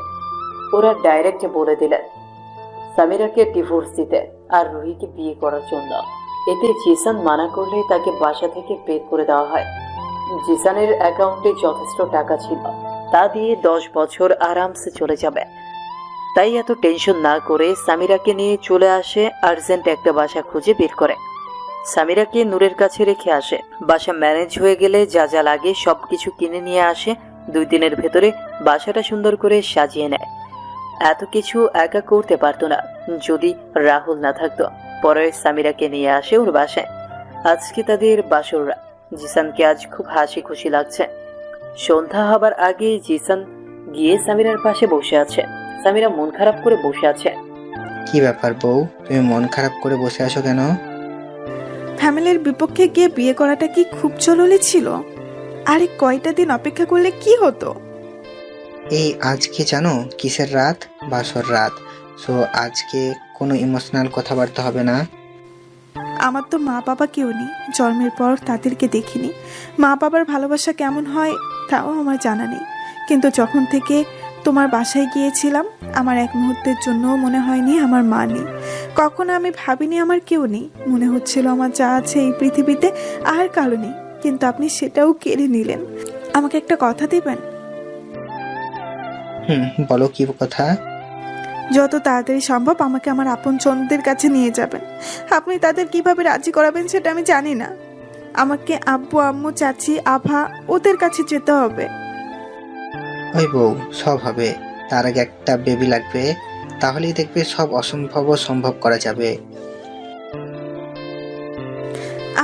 ওরা ডাইরেক্ট বলে দিলেন সামিরাকে ডিভোর্স দিতে আর রুহিকে বিয়ে করার জন্য। এতে জিসান মানা করলে তাকে বাসা থেকে বের করে দেওয়া হয়। জিসানের অ্যাকাউন্টে যথেষ্ট টাকা ছিল, তা দিয়ে 10 বছর আরামসে চলে যাবে। তাই এত টেনশন না করে সামিরাকে নিয়ে চলে আসে। আর্জেন্ট একটা বাসা খুঁজে বের করে সামিরাকে নূরের কাছে রেখে আসে। বাসা ম্যানেজ হয়ে গেলে যা যা লাগে সবকিছু কিনে নিয়ে আসে। 2 দিনের ভেতরে বাসাটা সুন্দর করে সাজিয়ে নেয়। এত কিছু একা করতে পারতো না যদি রাহুল না থাকতো। পরে সামিরাকে নিয়ে আসে ওর বাসায়। আজকে তাদের বাসর রাত। জিসানকে আজ খুব হাসি খুশি লাগছে। সন্ধ্যা হবার আগে জিসান গিয়ে সামিরার পাশে বসে আছে। সামিরা মন খারাপ করে বসে আছে। কি ব্যাপার বউ, তুমি মন খারাপ করে বসে আছো কেন? ফ্যামিলির বিপক্ষে গিয়ে বিয়ে করাটা কি খুব জরুরি ছিল? আরে কয়টা দিন অপেক্ষা করলে কি হতো? এই আজকে জানো কিসের রাত? বাসর রাত। সো আজকে কোনো ইমোশনাল কথাবার্তা হবে না। আমার তো মা বাবা কেউ নেই, জন্মের পর তাদেরকে দেখিনি। মা বাবার ভালোবাসা কেমন হয় তাও আমার জানা নেই। কিন্তু যখন থেকে তোমার বাসায় গিয়েছিলাম আমার এক মুহূর্তের জন্য মনে হয়নি আমার মা নেই। কখনো আমি ভাবিনি আমার কেউ নেই। মনে হচ্ছিল আমার যা আছে এই পৃথিবীতে আর কারো নেই, কিন্তু আপনি সেটাও কেড়ে নিলেন। আমাকে একটা কথা দিবেন? বলো কি কথা? যত তাড়াতাড়ি সম্ভব আমাকে আমার আপনজনদের কাছে নিয়ে যাবেন। আপনি তাদের কিভাবে রাজি করাবেন সেটা আমি জানি না। আমাকে আব্বু আম্মু চাচি আভা ওদের কাছে যেতে হবে। ওই বউ, সব হবে। তার আগে একটা বেবি লাগবে, তাহলেই দেখবে সব অসম্ভব সম্ভব করা যাবে।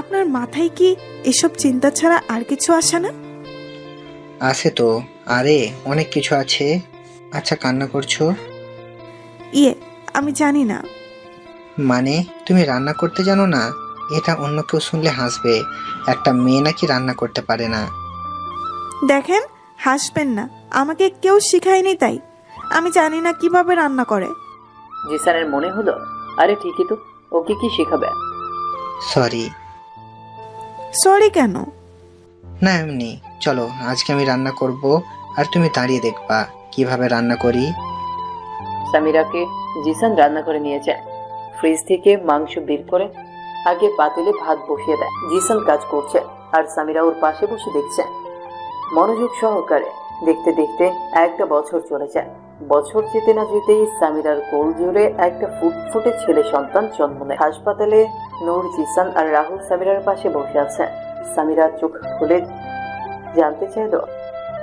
আপনার মাথায় কি এসব চিন্তা ছাড়া আর কিছু আসে না? আছে তো, আরে অনেক কিছু আছে। আচ্ছা কান্না করছো? আমি জানি না। মানে তুমি রান্না করতে জানো না? এটা অন্য কেউ শুনলে হাসবে। একটা মেয়ে নাকি রান্না করতে পারে না? দেখেন, হাসবেন না। আমাকে কেউ শিখায়নি, তাই আমি জানি না কিভাবে রান্না করে। জিসানের মনে হলো আরে ঠিকই তো, ওকে কি শেখাবে? সরি কেন? না এমনি। চলো আজকে আমি রান্না করব, আর তুমি দাঁড়িয়ে দেখবা কিভাবে রান্না করি। সামিরাকে জিসান রান্না করে নিয়ে যায়। ফ্রিজ থেকে মাংস বের করে আগে পাতিলে ভাত বসিয়ে দেয়। জিসান কাজ করছে আর সামিরা ওর পাশে বসে দেখছে মনোযোগ সহকারে। দেখতে দেখতে একটা বছর চলে যায়। বছর যেতে না যেতেই সামিরার কোল জুড়ে একটা ফুটফুটে ছেলে সন্তান জন্ম নেয়। হাসপাতালে নূর, জিসান আর রাহুল সামিরার পাশে বসে আছে। সামিরা চোখ খুলে জানতে চাইল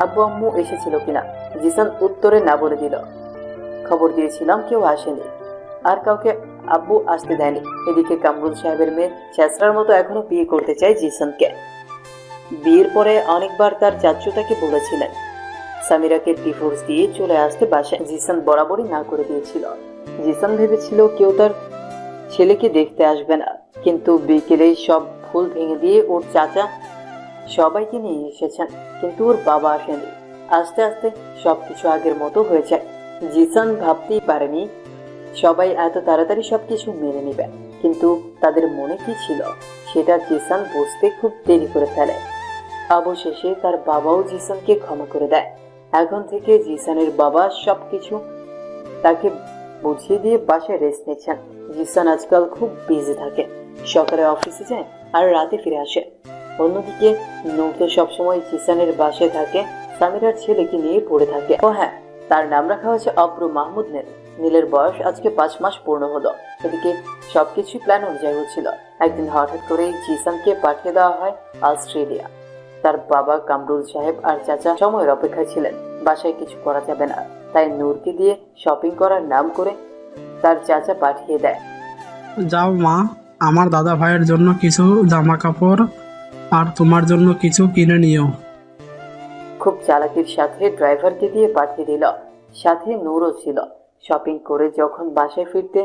আব্বু আম্মু এসেছিল কিনা। জিসান উত্তরে না বলে দিল। খবর দিয়েছিলাম, কেউ আসেনি, আর কাউকে আব্বু আসতে দেয়নি। এদিকে কামরুল সাহেবের মেয়ে ছেসরার মতো এখনো বিয়ে করতে চায় জিসানকে। বিয়ের পরে অনেকবার তার চাচু তাকে বলেছিলেন সামিরাকে ডিভোর্স দিয়ে চলে আসতে বাসায়। জিসান বরাবরই না করে দিয়েছিল। জিসান ভেবেছিল কেউ তার ছেলেকে দেখতে আসবে না, কিন্তু বিকেলে সব ফুল ভেঙে দিয়ে ওর চাচা সবাইকে নিয়ে এসেছেন, কিন্তু ওর বাবা আসেনি। আস্তে আস্তে সবকিছু আগের মতো হয়ে যায়। জিসান ভাবতেই পারেনি সবাই এত তাড়াতাড়ি সবকিছু মেনে নেবে, কিন্তু তাদের মনে কি ছিল সেটা জিসান বুঝতে খুব দেরি করে ফেলে। অবশেষে তার বাবাও জিসানকে ক্ষমা করে দেয়। এখন থেকে জিসানের বাবা সবকিছু তাকে বুঝিয়ে দিয়ে বাসায় রেস্ট নিচ্ছেন। জিসান আজকাল খুব বিজি থাকে, সকালে অফিসে যায় আর রাতে ফিরে আসে। অন্যদিকে নূর তো সবসময় জিসানের বাসায় থাকে, সামিরার ছেলেকে নিয়ে পড়ে থাকে। ও হ্যাঁ, তার নাম রাখা হয়েছে আব্রু মাহমুদ নীল। নীলের বয়স আজকে 5 মাস পূর্ণ হলো। এদিকে সবকিছু প্ল্যান অনুযায়ী হচ্ছিল। একদিন হঠাৎ করেই জিসানকে পাঠিয়ে দেওয়া হয় অস্ট্রেলিয়া। তার বাবা কামরুল সাহেব আর চাচা সময়ের অপেক্ষায় ছিলেন। বাসায় কিছু করা যাবে না, তাই নূরকে দিয়ে শপিং করার নাম করে তার চাচা পাঠিয়ে দেয়। যাও মা, আমার দাদা ভাইয়ের জন্য কিছু জামা কাপড় আর তোমার জন্য কিছু কিনে নিও। খুব চালাকির সাথে ড্রাইভারকে দিয়ে পাঠিয়ে দিল। সাথে নূরও ছিল। শপিং করে যখন বাসায় ফিরতে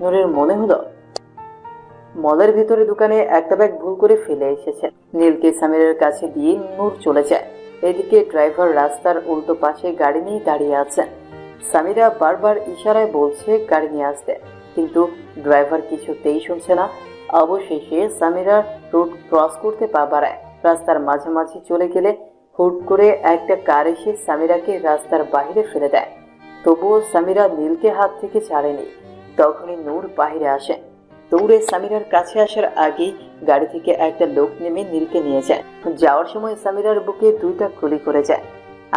নূরের মনে হলো মলের ভেতরে দোকানে একটা ব্যাগ ভুল করে ফেলে এসেছে। নীলকে সামিরের কাছে দিয়ে নূর চলে যায়। এদিকে ড্রাইভার রাস্তার উল্টো পাশে গাড়ি নিয়ে দাঁড়িয়ে আছে। সামিরা বারবার ইশারায় বলছে গাড়ি নিয়ে আসতে, কিন্তু ড্রাইভার কিছুতেই শুনছে না। অবশেষে সামিরা রোড ক্রস করতে পা বাড়ায়। রাস্তার মাঝামাঝি চলে গেলে হুট করে একটা কার এসে সামিরাকে রাস্তার বাইরে ফেলে দেয়। তবুও সামিরা নীলকে হাত থেকে ছাড়েনি। তখনই নূর বাইরে আসে। দৌড়ে সামিরার কাছে আসার আগেই গাড়ি থেকে একটা লোক নেমে নীলকে নিয়ে যায়। যাওয়ার সময় সামিরার বুকে 2টা গুলি করে যায়।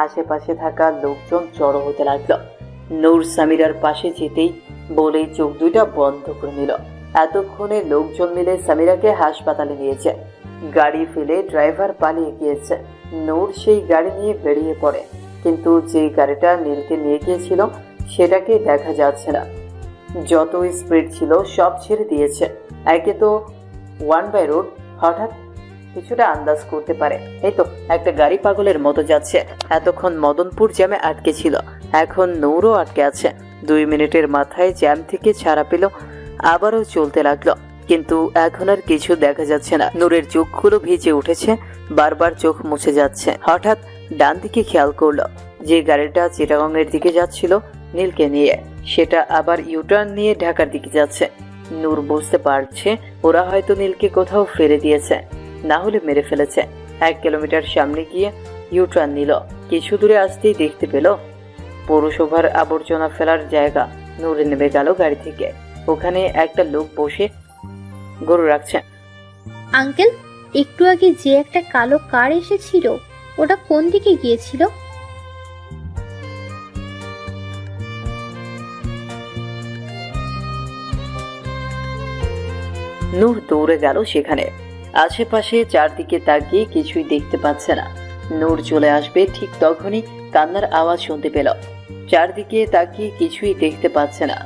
আশেপাশে থাকা লোকজন জড়ো হতে লাগলো। নূর সামিরার পাশে যেতেই বলেই চোখ 2টা বন্ধ করে নিল। এতক্ষণে লোকজন মিলে সামিরাকে হাসপাতালে নিয়েছে। গাড়ি ফেলে ড্রাইভার পালিয়ে গিয়েছে। নূর সেই গাড়ি নিয়ে বেরিয়ে পড়ে, কিন্তু যে গাড়িটা নীলকে নিয়ে গিয়েছিল সেটাকে দেখা যাচ্ছে না। যত স্পিড ছিল সব ছেড়ে দিয়েছে। একে তো 1 বাই রোড, হঠাৎ কিছুটা আন্দাজ করতে পারে। এই তো একটা গাড়ি পাগলের মতো যাচ্ছে। এতক্ষণ মদনপুর জ্যামে আটকে ছিল, এখন নূরও আটকে আছে। 2 মিনিটের মাথায় জ্যাম থেকে ছাড়া পেল, আবারও চলতে লাগলো। কিন্তু এখন আর কিছু দেখা যাচ্ছে না। নূরের চোখগুলো ভিজে উঠেছে, বারবার চোখ মুছে যাচ্ছে। হঠাৎ ডান দিকে খেয়াল করলো যে গাড়িটা চিটাগংয়ের দিকে যাচ্ছিল নীলকে নিয়ে, সেটা আবার ইউটার্ন নিয়ে ঢাকার দিকে যাচ্ছে। নূর বুঝতে পারছে ওরা হয়তো নীলকে কোথাও ফেলে দিয়েছে, না হলে মেরে ফেলেছে। 1 কিলোমিটার সামনে গিয়ে ইউটার্ন নিল। কিছু দূরে আসতেই দেখতে পেল পৌরসভার আবর্জনা ফেলার জায়গা। নূর নেমে গেল গাড়ি থেকে। ওখানে একটা লোক বসে গরু রাখছে। আঙ্কেল, একটু আগে যে একটা কালো কার এসেছিল ওটা কোন দিকে গিয়েছিল? নূর দৌড়ে গেল সেখানে। আশেপাশে চারদিকে তাকিয়ে কিছুই দেখতে পাচ্ছে না। নূর চলে আসবে ঠিক তখনই কান্নার আওয়াজ শুনতে পেল। চারদিকে তাকিয়ে কিছুই দেখতে পাচ্ছে না।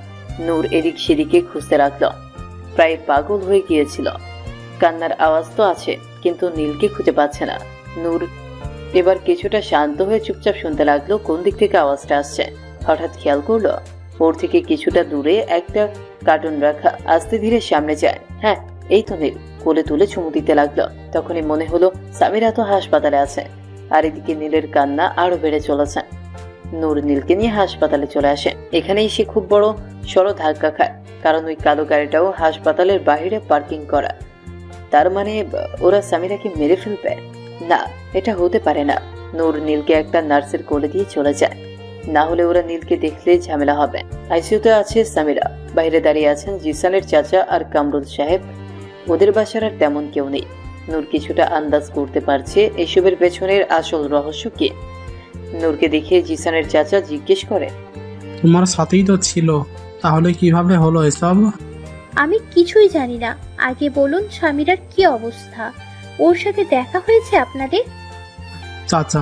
নূর এদিক সেদিকে খুঁজতে লাগলো, প্রায় পাগল হয়ে গিয়েছিল। কান্নার আওয়াজ তো আছে, কিন্তু নীলকে খুঁজে পাচ্ছে না। নূর এবার কিছুটা শান্ত হয়ে চুপচাপ শুনতে লাগলো কোন দিক থেকে আওয়াজটা আসছে। হঠাৎ খেয়াল করলো ওর থেকে কিছুটা দূরে একটা কার্টুন রাখা। আস্তে ধীরে সামনে যায়। হ্যাঁ, এই তো নীল। কোলে তুলে চুমু দিতে লাগলো। তখনই মনে হলো সামিরা তো হাসপাতালে আছে। আর এদিকে নীলের কান্না আরো বেড়ে চলেছে। নূর নীলকে নিয়ে হাসপাতালে চলে আসে। এখানেই সে খুব বড় সড়ো ধাক্কা খায়, কারণ ওই কালো গাড়িটাও হাসপাতালের বাইরে পার্কিং করা। তার মানে ওরা সামিরাকে মেরে ফেলবে? না, এটা হতে পারে না। নূর নীলকে একটা নার্সের কোলে দিয়ে চলে যায়, না হলে ওরা নীলকে দেখলে ঝামেলা হবে। আইসিইউতে আছে সামিরা, বাইরে দাঁড়িয়ে আছেন জিসানের চাচা আর কামরুল সাহেব। ওদের বাসার আর তেমন কেউ নেই। নূর কিছুটা আন্দাজ করতে পারছে এসবের পেছনের আসল রহস্য কি। নূরকে দেখে জিসানের চাচা জিজ্ঞেস করে, তোমার সাথেই তো ছিল, তাহলে কিভাবে হলো এসব? আমি কিছুই জানি না। আগে বলুন স্বামীরার কি অবস্থা? ওর সাথে দেখা হয়েছে আপনাদের? চাচা,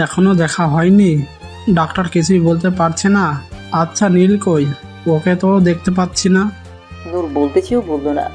এখনো দেখা হয়নি। ডাক্তার কিছুই বলতে পারছে না। আচ্ছা নীল কই? ওকে তো দেখতে পাচ্ছি না। নূর বলতে চেয়েও বলল না।